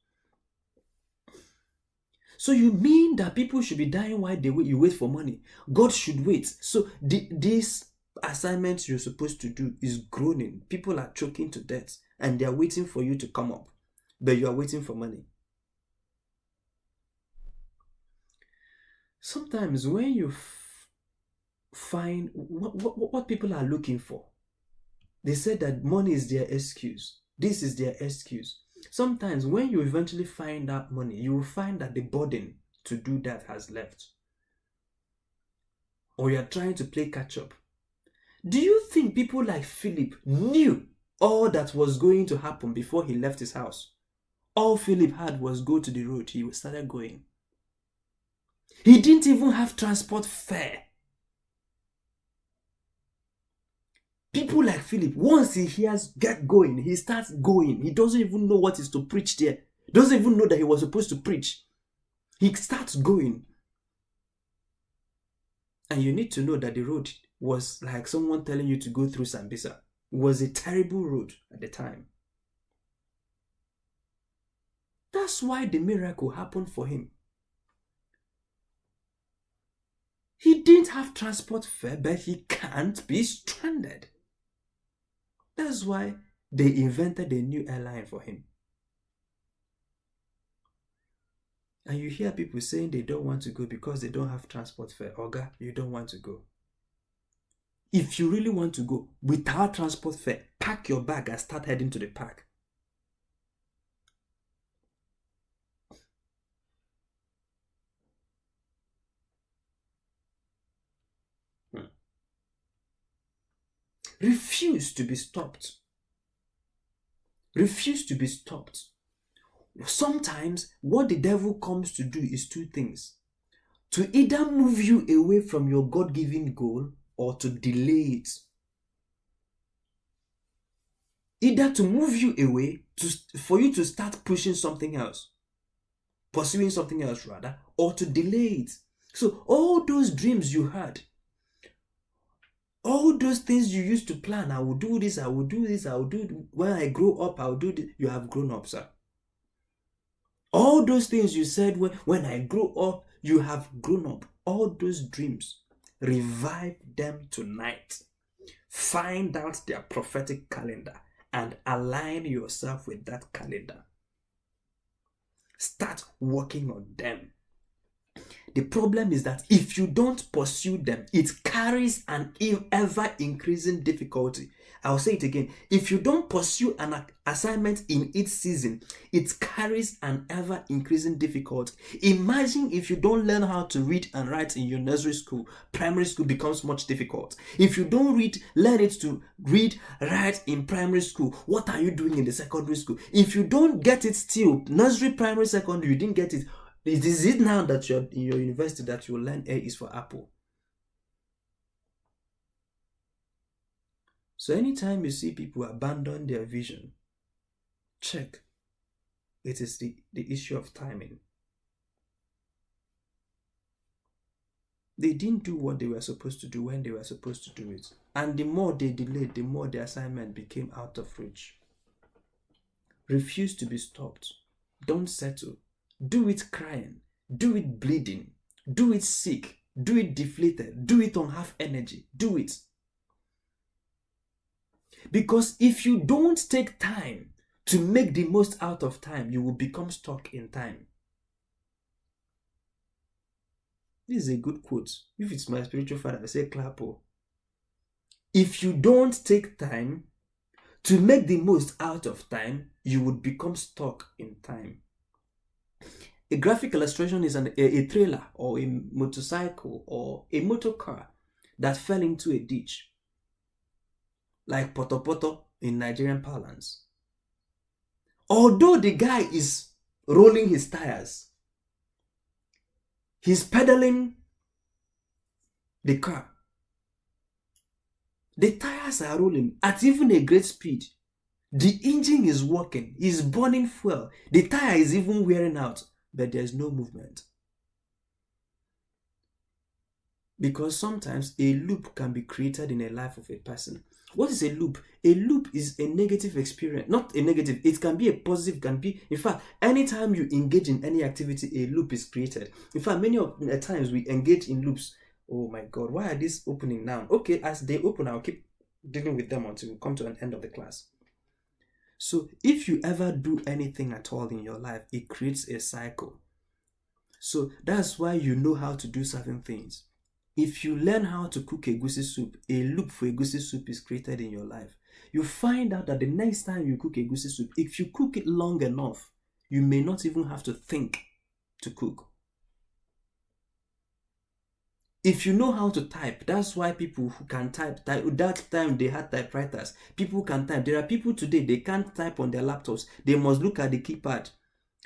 So you mean that people should be dying while you wait for money? God should wait. So this assignment you're supposed to do is groaning. People are choking to death and they are waiting for you to come up. But you are waiting for money. Sometimes when you find what people are looking for, they said that money is their excuse. This is their excuse. Sometimes when you eventually find that money, you will find that the burden to do that has left. Or you are trying to play catch up. Do you think people like Philip knew all that was going to happen before he left his house? All Philip had was go to the road. He started going. He didn't even have transport fare. People like Philip, once he hears get going, he starts going. He doesn't even know what is to preach there. Doesn't even know that he was supposed to preach. He starts going. And you need to know that the road was like someone telling you to go through Sambisa. It was a terrible road at the time. That's why the miracle happened for him. He didn't have transport fare, but he can't be stranded. That's why they invented a new airline for him. And you hear people saying they don't want to go because they don't have transport fare. Oga, you don't want to go. If you really want to go without transport fare, pack your bag and start heading to the park. Refuse to be stopped. Refuse to be stopped. Sometimes what the devil comes to do is two things: to either move you away from your God-given goal or to delay it. Either to move you away for you to start pushing something else, pursuing something else rather, or to delay it. So all those dreams you had, all those things you used to plan, I will do this, I will do this, I will do it. When I grow up, I will do this. You have grown up, sir. All those things you said, when I grow up, you have grown up. All those dreams, revive them tonight. Find out their prophetic calendar and align yourself with that calendar. Start working on them. The problem is that if you don't pursue them, it carries an ever-increasing difficulty. I'll say it again. If you don't pursue an assignment in its season, it carries an ever-increasing difficulty. Imagine if you don't learn how to read and write in your nursery school, primary school becomes much difficult. If you don't learn it to read, write in primary school, what are you doing in the secondary school? If you don't get it still, nursery, primary, secondary, you didn't get it. Is it now that you're in your university that you will learn A is for apple? So anytime you see people abandon their vision, check. It is the issue of timing. They didn't do what they were supposed to do when they were supposed to do it. And the more they delayed, the more the assignment became out of reach. Refuse to be stopped. Don't settle. Do it crying. Do it bleeding. Do it sick. Do it deflated. Do it on half energy. Do it. Because if you don't take time to make the most out of time, you will become stuck in time. This is a good quote. If it's my spiritual father, I say clap. If you don't take time to make the most out of time, you would become stuck in time. A graphic illustration is a trailer or a motorcycle or a motor car that fell into a ditch, like poto poto in Nigerian parlance. Although the guy is rolling his tires, he's pedaling the car. The tires are rolling at even a great speed. The engine is working, he's burning fuel. The tire is even wearing out, but there's no movement. Because sometimes a loop can be created in the life of a person. What is a loop? A loop is a negative experience. Not a negative. It can be a positive, can be... In fact, anytime you engage in any activity, a loop is created. In fact, many of the times we engage in loops. Oh my God, why are these opening now? Okay, as they open, I'll keep dealing with them until we come to an end of the class. So if you ever do anything at all in your life, it creates a cycle. So that's why you know how to do certain things. If you learn how to cook egusi soup, a loop for egusi soup is created in your life. You find out that the next time you cook egusi soup, if you cook it long enough, you may not even have to think to cook. If you know how to type, that's why people who can type, that time they had typewriters, people can type. There are people today, they can't type on their laptops. They must look at the keypad.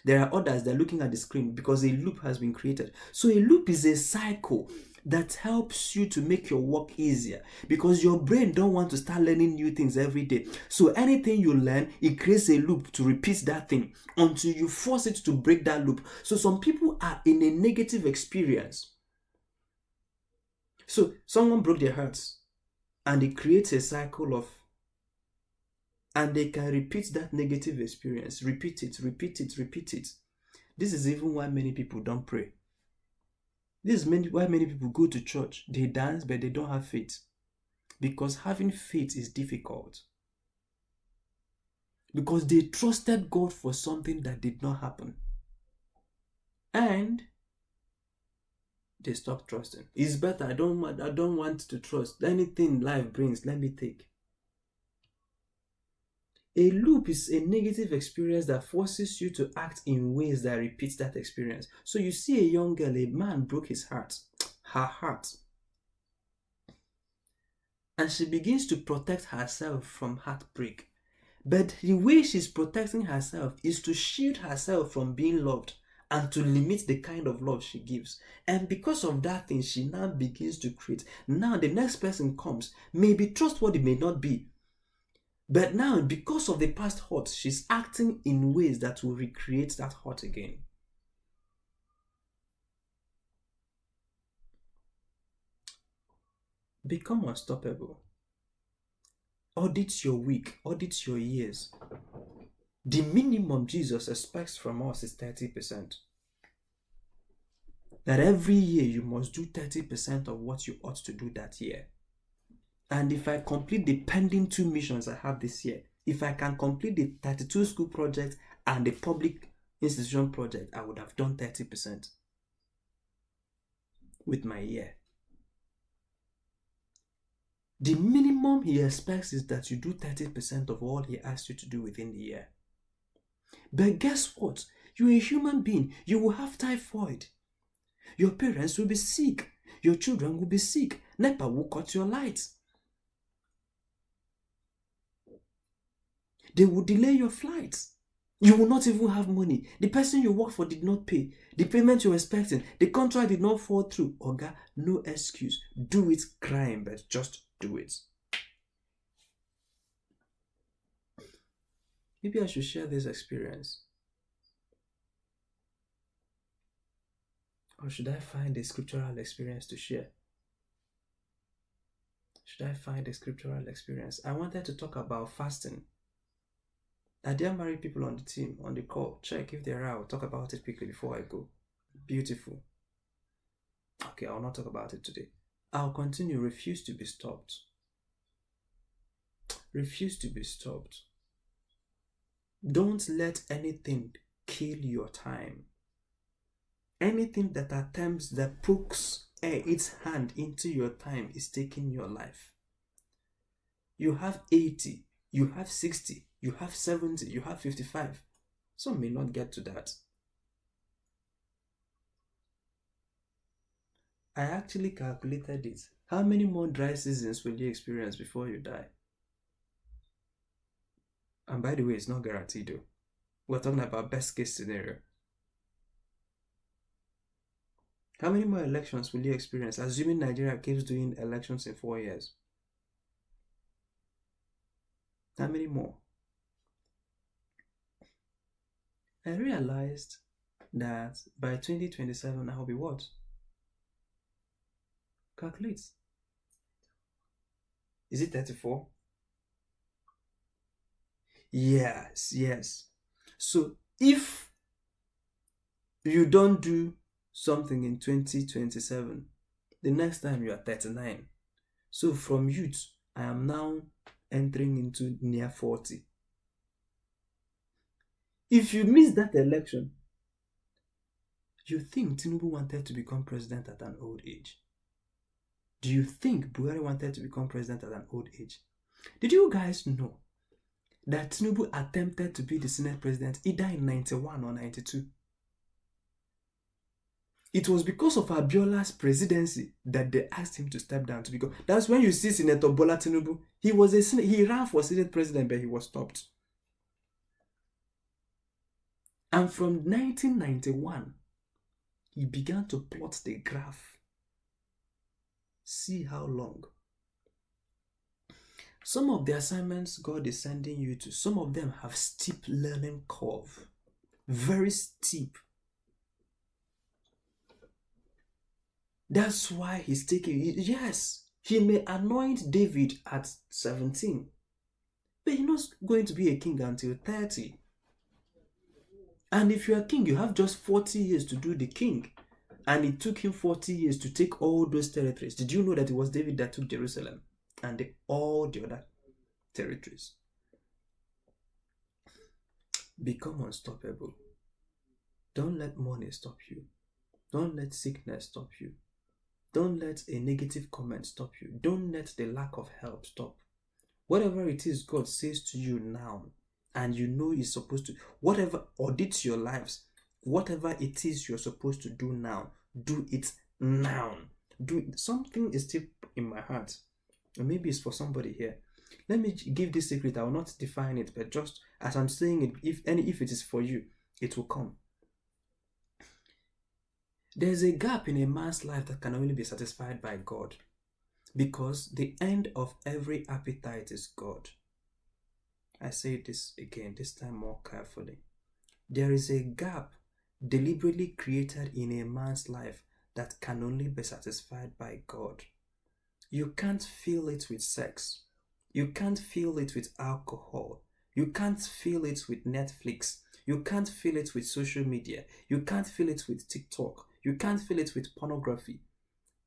There are others, they're looking at the screen because a loop has been created. So a loop is a cycle that helps you to make your work easier because your brain don't want to start learning new things every day. So anything you learn, it creates a loop to repeat that thing until you force it to break that loop. So some people are in a negative experience. So someone broke their hearts and it creates a cycle of, and they can repeat that negative experience, repeat it. This is even why many people don't pray. This is why many people go to church. They dance, but they don't have faith. Because having faith is difficult. Because they trusted God for something that did not happen. And they stopped trusting. It's better. I don't want to trust. Anything life brings, let me take. A loop is a negative experience that forces you to act in ways that repeat that experience. So you see a young girl, a man broke her heart. And she begins to protect herself from heartbreak. But the way she's protecting herself is to shield herself from being loved and to limit the kind of love she gives. And because of that thing, she now begins to create. Now the next person comes, maybe trustworthy, may not be. But now, because of the past hurt, she's acting in ways that will recreate that hurt again. Become unstoppable. Audit your week, audit your years. The minimum Jesus expects from us is 30%. That every year you must do 30% of what you ought to do that year. And if I complete the pending 2 missions I have this year, if I can complete the 32 school project and the public institution project, I would have done 30% with my year. The minimum he expects is that you do 30% of all he asks you to do within the year. But guess what? You're a human being. You will have typhoid. Your parents will be sick. Your children will be sick. NEPA will cut your lights. They will delay your flights. You will not even have money. The person you work for did not pay. The payment you're expecting, the contract did not fall through. Oga, no excuse. Do it crying, but just do it. Maybe I should share this experience. Or should I find a scriptural experience to share? Should I find a scriptural experience? I wanted to talk about fasting. Are there married people on the team, on the call? Check if they're out. Talk about it quickly before I go. Beautiful. Okay, I'll not talk about it today. I'll continue. Refuse to be stopped. Refuse to be stopped. Don't let anything kill your time. Anything that attempts, that pokes its hand into your time is taking your life. You have 80, you have 60, you have 70, you have 55. Some may not get to that. I actually calculated it. How many more dry seasons will you experience before you die? And by the way, it's not guaranteed though. We're talking about best case scenario. How many more elections will you experience, assuming Nigeria keeps doing elections in 4 years? How many more? I realized that by 2027, I'll be what? Calculate. Is it 34? Yes. So if you don't do something in 2027, the next time you are 39. So from youth, I am now entering into near 40. If you miss that election, you think Tinubu wanted to become president at an old age? Do you think Buhari wanted to become president at an old age? Did you guys know that Tinubu attempted to be the Senate president either in 91 or 92? It was because of Abiola's presidency that they asked him to step down to become. That's when you see Senator Bola Tinubu. He ran for Senate president, but he was stopped. And from 1991, he began to plot the graph. See how long. Some of the assignments God is sending you to, some of them have steep learning curve. Very steep. That's why he's taking it. Yes, he may anoint David at 17, but he's not going to be a king until 30. And if you're a king, you have just 40 years to do the king. And it took him 40 years to take all those territories. Did you know that it was David that took Jerusalem and all the other territories? Become unstoppable. Don't let money stop you. Don't let sickness stop you. Don't let a negative comment stop you. Don't let the lack of help stop. Whatever it is God says to you now, and you know He's supposed to, whatever audits your lives, whatever it is you're supposed to do now, do it now. Do it. Something is still in my heart, and maybe it's for somebody here. Let me give this secret. I will not define it, but just as I'm saying it, if it is for you, it will come. There's a gap in a man's life that can only be satisfied by God, because the end of every appetite is God. I say this again, this time more carefully. There is a gap deliberately created in a man's life that can only be satisfied by God. You can't fill it with sex. You can't fill it with alcohol. You can't fill it with Netflix. You can't fill it with social media. You can't fill it with TikTok. You can't fill it with pornography.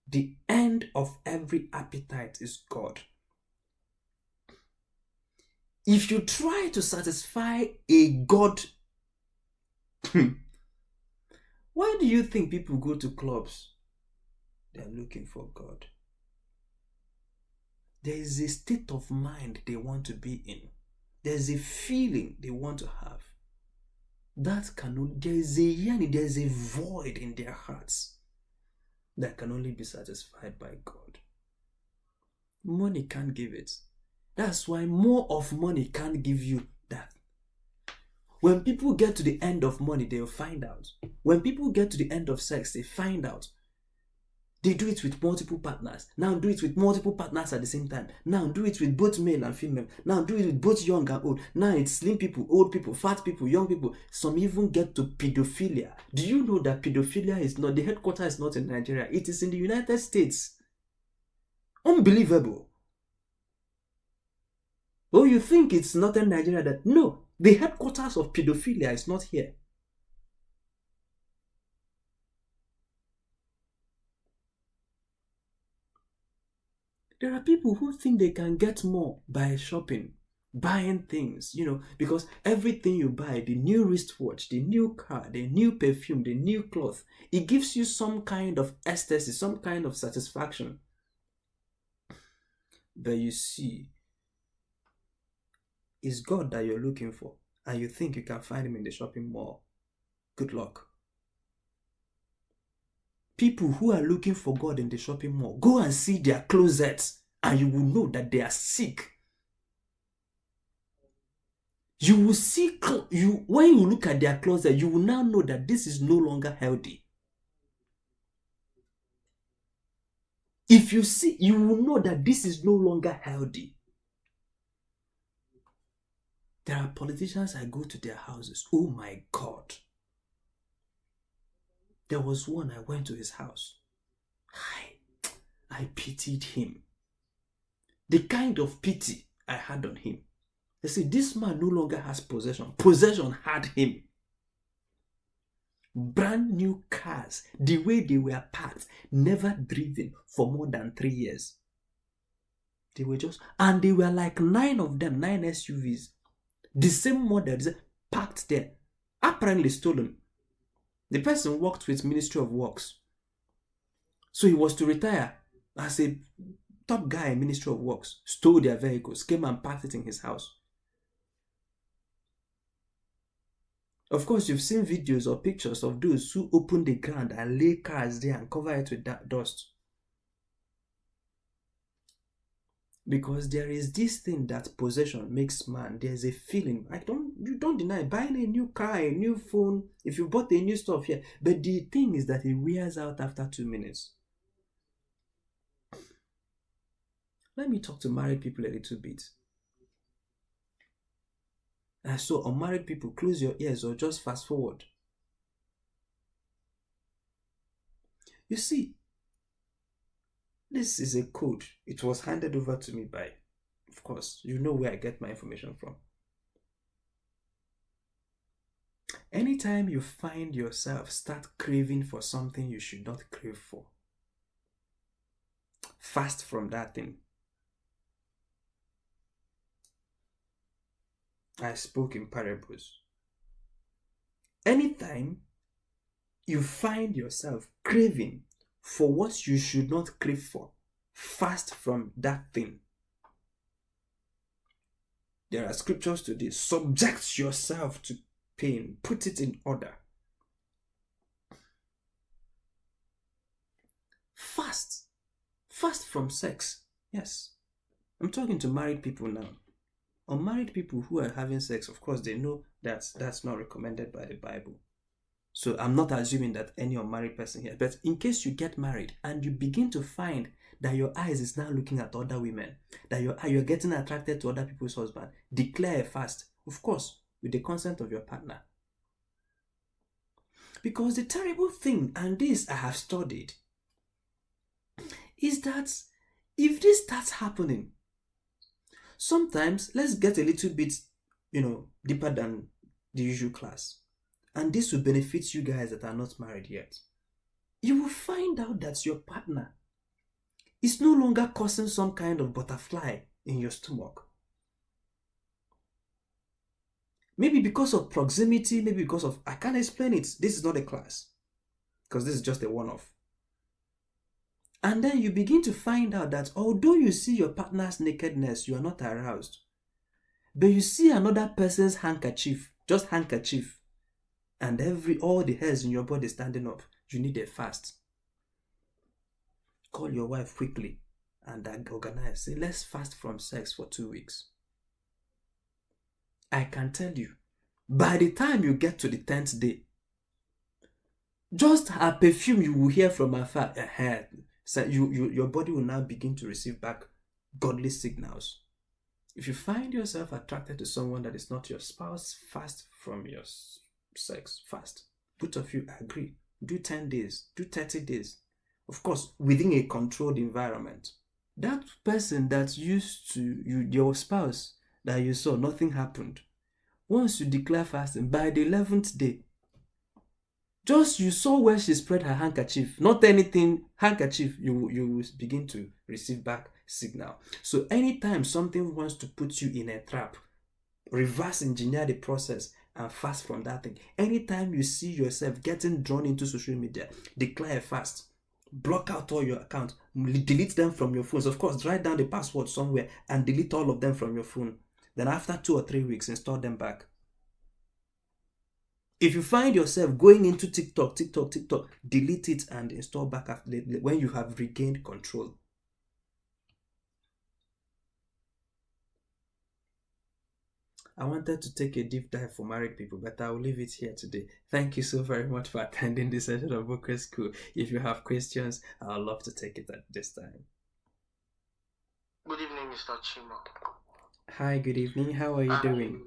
The end of every appetite is God. If you try to satisfy a God, why do you think people go to clubs? They're looking for God. There is a state of mind they want to be in. There's a feeling they want to have. There is a yearning, there is a void in their hearts that can only be satisfied by God. Money can't give it. That's why more of money can't give you that. When people get to the end of money, they'll find out. When people get to the end of sex, they find out. They do it with multiple partners. Now do it with multiple partners at the same time. Now do it with both male and female. Now do it with both young and old. Now it's slim people, old people, fat people, young people. Some even get to pedophilia. Do you know that pedophilia is not, the headquarters is not in Nigeria. It is in the United States. Unbelievable. Oh, you think it's not in Nigeria? No, the headquarters of pedophilia is not here. There are people who think they can get more by shopping, buying things, because everything you buy, the new wristwatch, the new car, the new perfume, the new cloth, it gives you some kind of ecstasy, some kind of satisfaction. But you see, it's God that you're looking for, and you think you can find Him in the shopping mall. Good luck. People who are looking for God in the shopping mall, go and see their closets, and you will know that they are sick. You will see, when you look at their closet, you will now know that this is no longer healthy. If you see, you will know that this is no longer healthy. There are politicians, I go to their houses. Oh my God. There was one, I went to his house. I pitied him. The kind of pity I had on him. You see, this man no longer has possession. Possession had him. Brand new cars, the way they were parked, never driven for more than 3 years. They were like 9 of them, 9 SUVs. The same model, parked there, apparently stolen. The person worked with Ministry of Works. So he was to retire as a top guy in Ministry of Works. Stole their vehicles, came and parked it in his house. Of course, you've seen videos or pictures of those who open the ground and lay cars there and cover it with that dust. Because there is this thing that possession makes man. There's a feeling. You don't deny buying a new car, a new phone, if you bought a new stuff here. But the thing is that it wears out after 2 minutes. Let me talk to married people a little bit. And so unmarried people, close your ears or just fast forward. You see, this is a code. It was handed over to me by, of course, you know where I get my information from. Anytime you find yourself start craving for something you should not crave for, fast from that thing. I spoke in parables. Anytime you find yourself craving for what you should not crave for, fast from that thing. There are scriptures to this. Subject yourself to pain. Put it in order. Fast. Fast from sex. Yes. I'm talking to married people now. Unmarried people who are having sex, of course, they know that that's not recommended by the Bible. So I'm not assuming that any unmarried person here. But in case you get married and you begin to find that your eyes is now looking at other women, that you're getting attracted to other people's husband, declare a fast, of course, with the consent of your partner. Because the terrible thing, and this I have studied, is that if this starts happening, sometimes let's get a little bit, deeper than the usual class. And this will benefit you guys that are not married yet. You will find out that your partner is no longer causing some kind of butterfly in your stomach. Maybe because of proximity, maybe because of, I can't explain it. This is not a class. Because this is just a one-off. And then you begin to find out that although you see your partner's nakedness, you are not aroused. But you see another person's handkerchief, just handkerchief, and all the hairs in your body standing up, you need a fast. Call your wife quickly and organize. Say, let's fast from sex for 2 weeks. I can tell you, by the time you get to the 10th day, just a perfume you will hear from afar, so your body will now begin to receive back godly signals. If you find yourself attracted to someone that is not your spouse, fast from your sex. Fast. Both of you agree. Do 10 days. Do 30 days. Of course, within a controlled environment. That person that used to, your spouse that you saw, nothing happened. Once you declare fasting, by the 11th day, just you saw where she spread her handkerchief, not anything, handkerchief, you will begin to receive back signal. So anytime something wants to put you in a trap, reverse engineer the process and fast from that thing. Anytime you see yourself getting drawn into social media, declare a fast. Block out all your accounts, delete them from your phones. Of course, write down the password somewhere and delete all of them from your phone. Then after 2 or 3 weeks, install them back. If you find yourself going into TikTok, delete it and install back after, when you have regained control. I wanted to take a deep dive for married people, but I will leave it here today. Thank you so very much for attending this session of Boqer School. If you have questions, I would love to take it at this time. Good evening, Mr. Chima. Hi, good evening. How are you doing?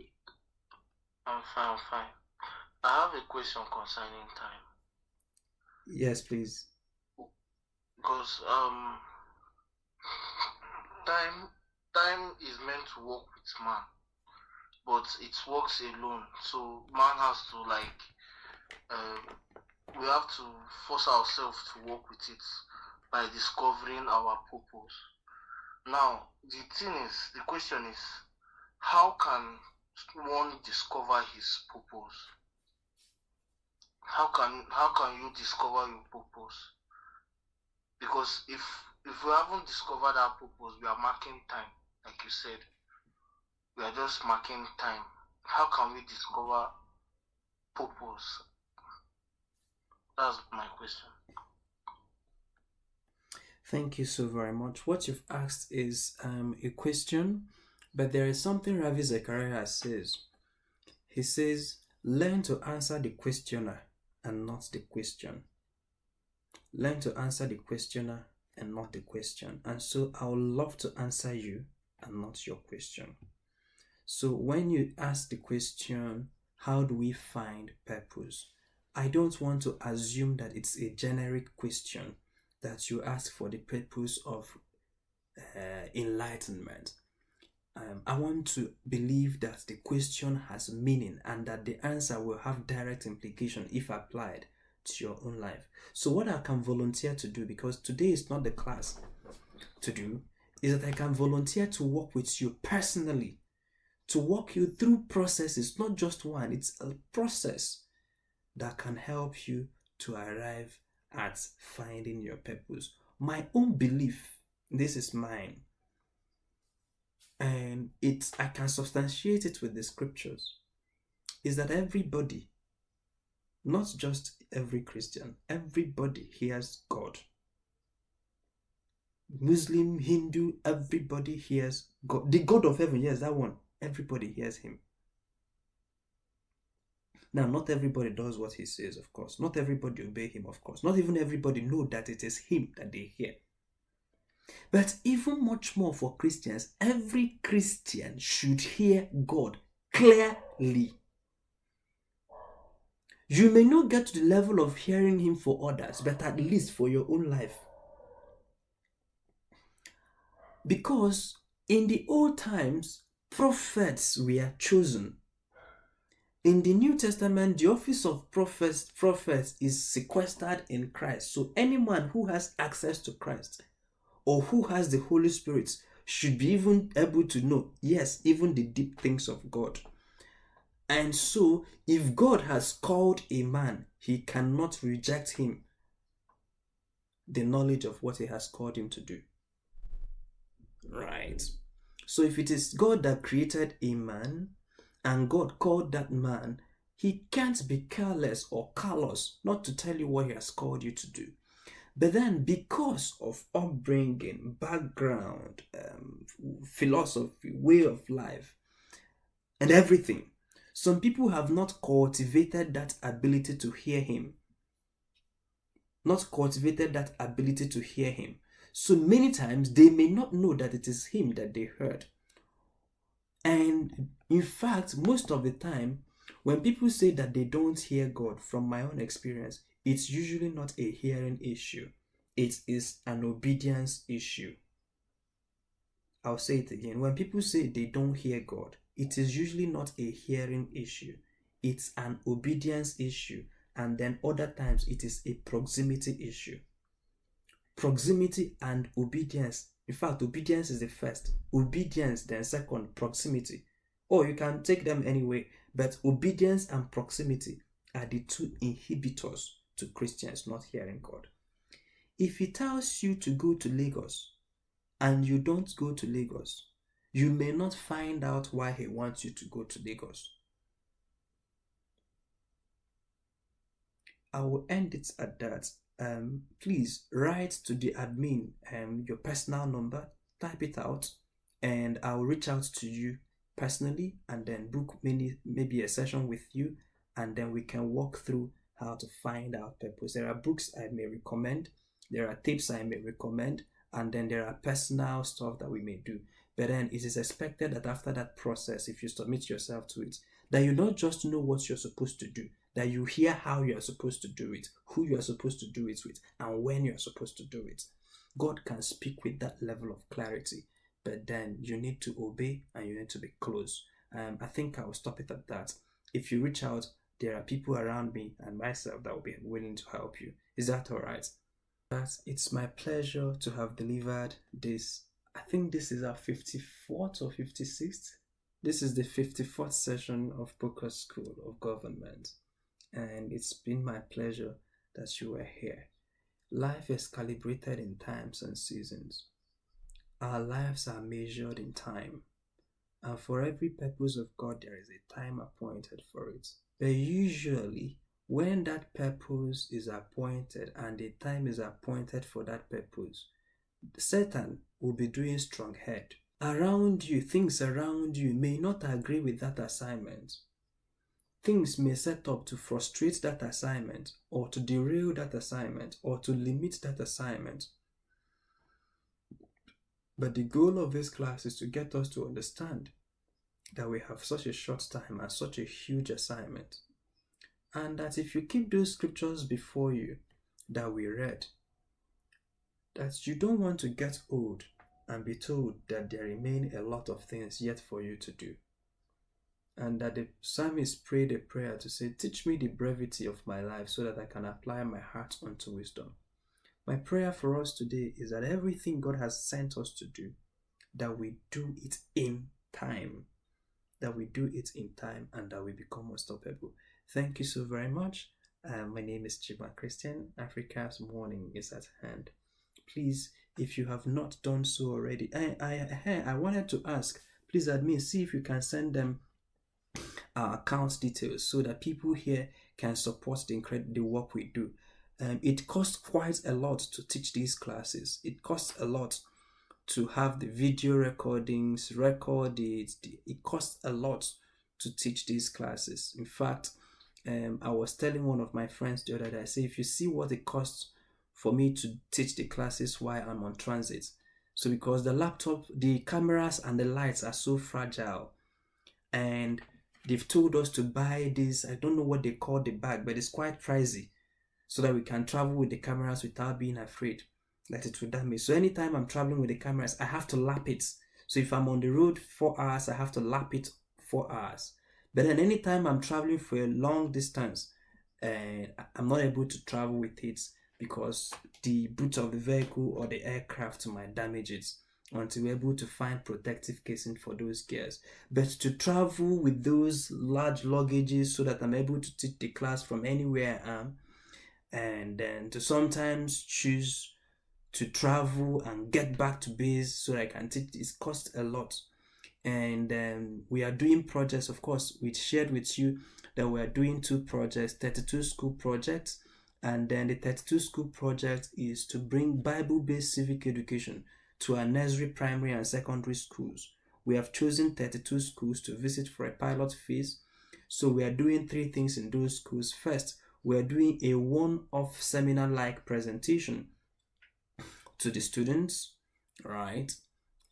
I'm fine. I have a question concerning time. Yes, please. Because time is meant to work with man, but it works alone. So man has to we have to force ourselves to work with it by discovering our purpose. Now, the question is, how can one discover his purpose? How can you discover your purpose? Because if we haven't discovered our purpose, we are marking time, like you said. We are just marking time. How can we discover purpose? That's my question. Thank you so very much. What you've asked is a question, but there is something Ravi Zechariah says. He says, learn to answer the questioner and not the question. Learn to answer the questioner and not the question. And so I would love to answer you and not your question. So when you ask the question, how do we find purpose? I don't want to assume that it's a generic question that you ask for the purpose of enlightenment. I want to believe that the question has meaning and that the answer will have direct implication if applied to your own life. So what I can volunteer to do, because today is not the class to do, is that I can volunteer to work with you personally, to walk you through processes, not just one, it's a process that can help you to arrive at finding your purpose. My own belief, this is mine, and I can substantiate it with the scriptures, is that everybody, not just every Christian, everybody hears God. Muslim, Hindu, everybody hears God. The God of heaven, yes, that one. Everybody hears him. Now, not everybody does what he says, of course. Not everybody obey him, of course. Not even everybody know that it is him that they hear. But even much more for Christians, every Christian should hear God clearly. You may not get to the level of hearing him for others, but at least for your own life. Because in the old times, prophets were chosen. In the New Testament, the office of prophets is sequestered in Christ. So anyone who has access to Christ or who has the Holy Spirit should be even able to know, yes, even the deep things of God. And so, if God has called a man, he cannot reject him, the knowledge of what he has called him to do. Right. So if it is God that created a man and God called that man, he can't be careless or callous not to tell you what he has called you to do. But then because of upbringing, background, philosophy, way of life, and everything, some people have not cultivated that ability to hear him. So many times they may not know that it is him that they heard. And in fact, most of the time, when people say that they don't hear God, from my own experience, it's usually not a hearing issue. It is an obedience issue. I'll say it again. When people say they don't hear God, it is usually not a hearing issue. It's an obedience issue. And then other times it is a proximity issue. Proximity and obedience. In fact, obedience is the first. Obedience, then second, proximity. Or you can take them anyway. But obedience and proximity are the two inhibitors to Christians not hearing God. If he tells you to go to Lagos and you don't go to Lagos, you may not find out why he wants you to go to Lagos. I will end it at that. Please write to the admin your personal number, type it out, and I'll reach out to you personally and then book maybe a session with you, and then we can walk through how to find our purpose. There are books I may recommend, there are tips I may recommend, and then there are personal stuff that we may do. But then it is expected that after that process, if you submit yourself to it, that you not just know what you're supposed to do, that you hear how you are supposed to do it, who you are supposed to do it with, and when you are supposed to do it. God can speak with that level of clarity, but then you need to obey and you need to be close. I think I will stop it at that. If you reach out, there are people around me and myself that will be willing to help you. Is that all right? But it's my pleasure to have delivered this. I think this is our 54th or 56th. This is the 54th session of Boqer School of Government. And it's been my pleasure that you were here. Life is calibrated in times and seasons. Our lives are measured in time. And for every purpose of God, there is a time appointed for it. But usually, when that purpose is appointed and a time is appointed for that purpose, Satan will be doing strong head. Around you, things around you may not agree with that assignment. Things may set up to frustrate that assignment, or to derail that assignment, or to limit that assignment. But the goal of this class is to get us to understand that we have such a short time and such a huge assignment. And that if you keep those scriptures before you that we read, that you don't want to get old and be told that there remain a lot of things yet for you to do. And that the psalmist prayed a prayer to say, teach me the brevity of my life so that I can apply my heart unto wisdom. My prayer for us today is that everything God has sent us to do, that we do it in time. That we do it in time and that we become unstoppable. Thank you so very much. My name is Chima Christian. Africa's morning is at hand. Please, if you have not done so already, I wanted to ask, please admin, see if you can send them our account details so that people here can support the work we do. It costs quite a lot to teach these classes. It costs a lot to have the video recordings, record it. It costs a lot to teach these classes. In fact, I was telling one of my friends the other day, I say, if you see what it costs for me to teach the classes while I'm on transit. So because the laptop, the cameras and the lights are so fragile, and they've told us to buy this, I don't know what they call the bag, but it's quite pricey, so that we can travel with the cameras without being afraid that it will damage. So anytime I'm traveling with the cameras, I have to lap it. So if I'm on the road 4 hours, I have to lap it 4 hours. But then anytime I'm traveling for a long distance, I'm not able to travel with it because the boot of the vehicle or the aircraft might damage it until we're able to find protective casing for those gears. But to travel with those large luggages so that I'm able to teach the class from anywhere I am, and then to sometimes choose to travel and get back to base so that I can teach, it costs a lot. And we are doing projects. Of course, we shared with you that we are doing 2 projects, 32 school projects. And then the 32 school project is to bring Bible-based civic education to our nursery, primary, and secondary schools. We have chosen 32 schools to visit for a pilot phase. So we are doing 3 things in those schools. First, we are doing a one-off seminar-like presentation to the students, right?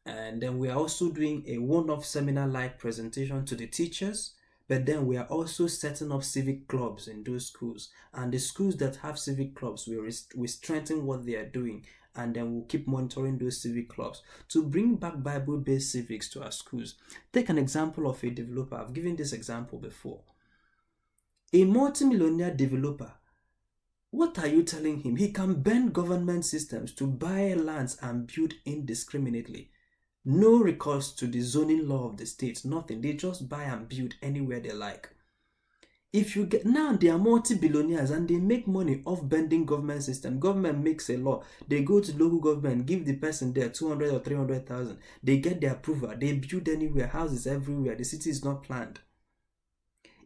And then we are also doing a one-off seminar-like presentation to the teachers. But then we are also setting up civic clubs in those schools. And the schools that have civic clubs, we strengthen what they are doing. And then we'll keep monitoring those civic clubs to bring back Bible-based civics to our schools. Take an example of a developer. I've given this example before. A multimillionaire developer, what are you telling him? He can bend government systems to buy lands and build indiscriminately. No recourse to the zoning law of the state, nothing. They just buy and build anywhere they like. If you get, now they are multi-billionaires and they make money off bending government system. Government makes a law. They go to local government, give the person there 200 or 300,000. They get the approval. They build anywhere, houses everywhere. The city is not planned.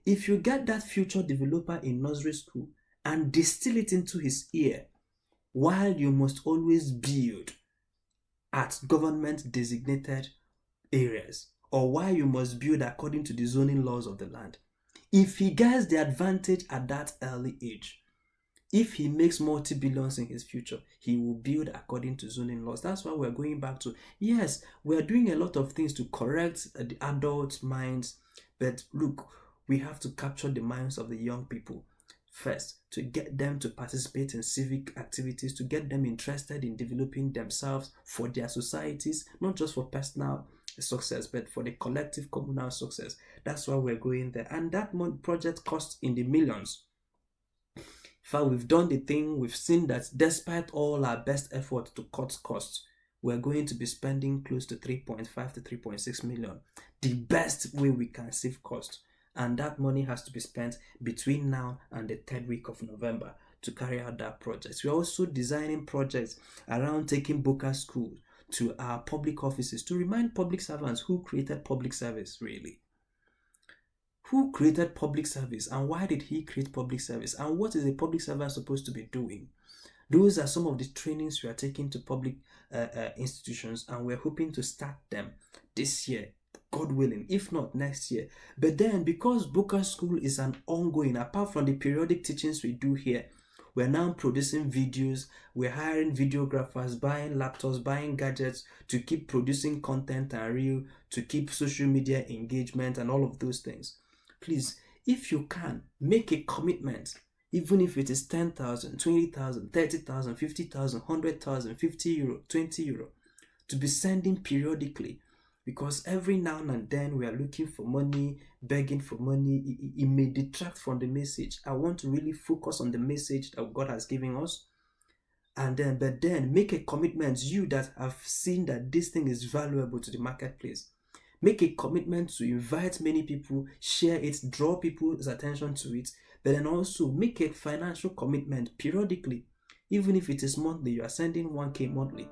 If you get that future developer in nursery school and distill it into his ear, while you must always build at government designated areas, or why you must build according to the zoning laws of the land. If he gets the advantage at that early age, if he makes multi-billions in his future, he will build according to zoning laws. That's why we're going back to, yes, we're doing a lot of things to correct the adult minds, but look, we have to capture the minds of the young people first, to get them to participate in civic activities, to get them interested in developing themselves for their societies, not just for personal success, but for the collective communal success. That's why we're going there. And that project costs in the millions. In fact, we've done the thing, we've seen that despite all our best effort to cut costs, we're going to be spending close to 3.5 to 3.6 million. The best way we can save costs. And that money has to be spent between now and the 3rd week of November to carry out that project. We're also designing projects around taking Boqer School to our public offices to remind public servants who created public service, really. Who created public service and why did he create public service? And what is a public servant supposed to be doing? Those are some of the trainings we are taking to public institutions, and we're hoping to start them this year, God willing, if not next year. But then, because Boqer School is an ongoing, apart from the periodic teachings we do here, we're now producing videos, we're hiring videographers, buying laptops, buying gadgets to keep producing content and reel, to keep social media engagement and all of those things. Please, if you can, make a commitment, even if it is 10,000, 20,000, 30,000, 50,000, 100,000, €50, €20, to be sending periodically, because every now and then we are looking for money, begging for money. It may detract from the message. I want to really focus on the message that God has given us, and then but then make a commitment. You that have seen that this thing is valuable to the marketplace, make a commitment to invite many people, share it, draw people's attention to it, but then also make a financial commitment periodically. Even if it is monthly, you are sending 1K monthly.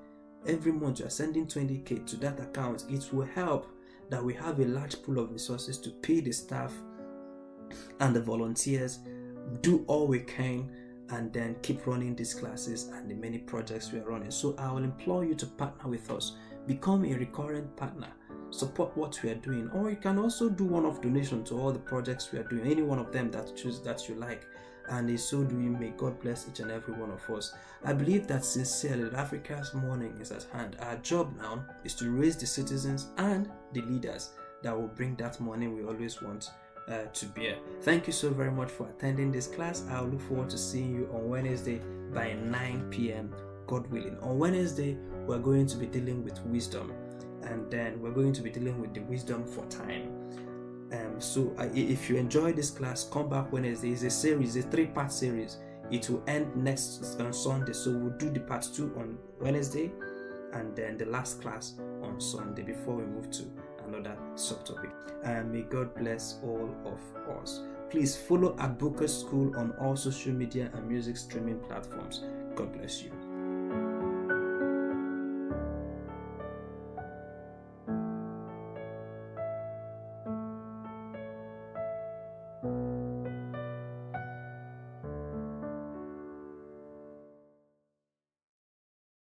Every month you are sending 20K to that account. It will help that we have a large pool of resources to pay the staff and the volunteers, do all we can, and then keep running these classes and the many projects we are running. So I will implore you to partner with us. Become a recurrent partner. Support what we are doing. Or you can also do one-off donation to all the projects we are doing. Any one of them that you like. And in so doing, may God bless each and every one of us. I believe that sincerely that Africa's morning is at hand. Our job now is to raise the citizens and the leaders that will bring that morning we always want to bear. Thank you so very much for attending this class. I'll look forward to seeing you on Wednesday by 9 p.m. God willing. On Wednesday, we're going to be dealing with wisdom, and then we're going to be dealing with the wisdom for time. So if you enjoy this class, come back Wednesday. It's a series, a 3-part series. It will end next on Sunday. So we'll do the part 2 on Wednesday, and then the last class on Sunday before we move to another subtopic. And may God bless all of us. Please follow at Boqer School on all social media and music streaming platforms. God bless you.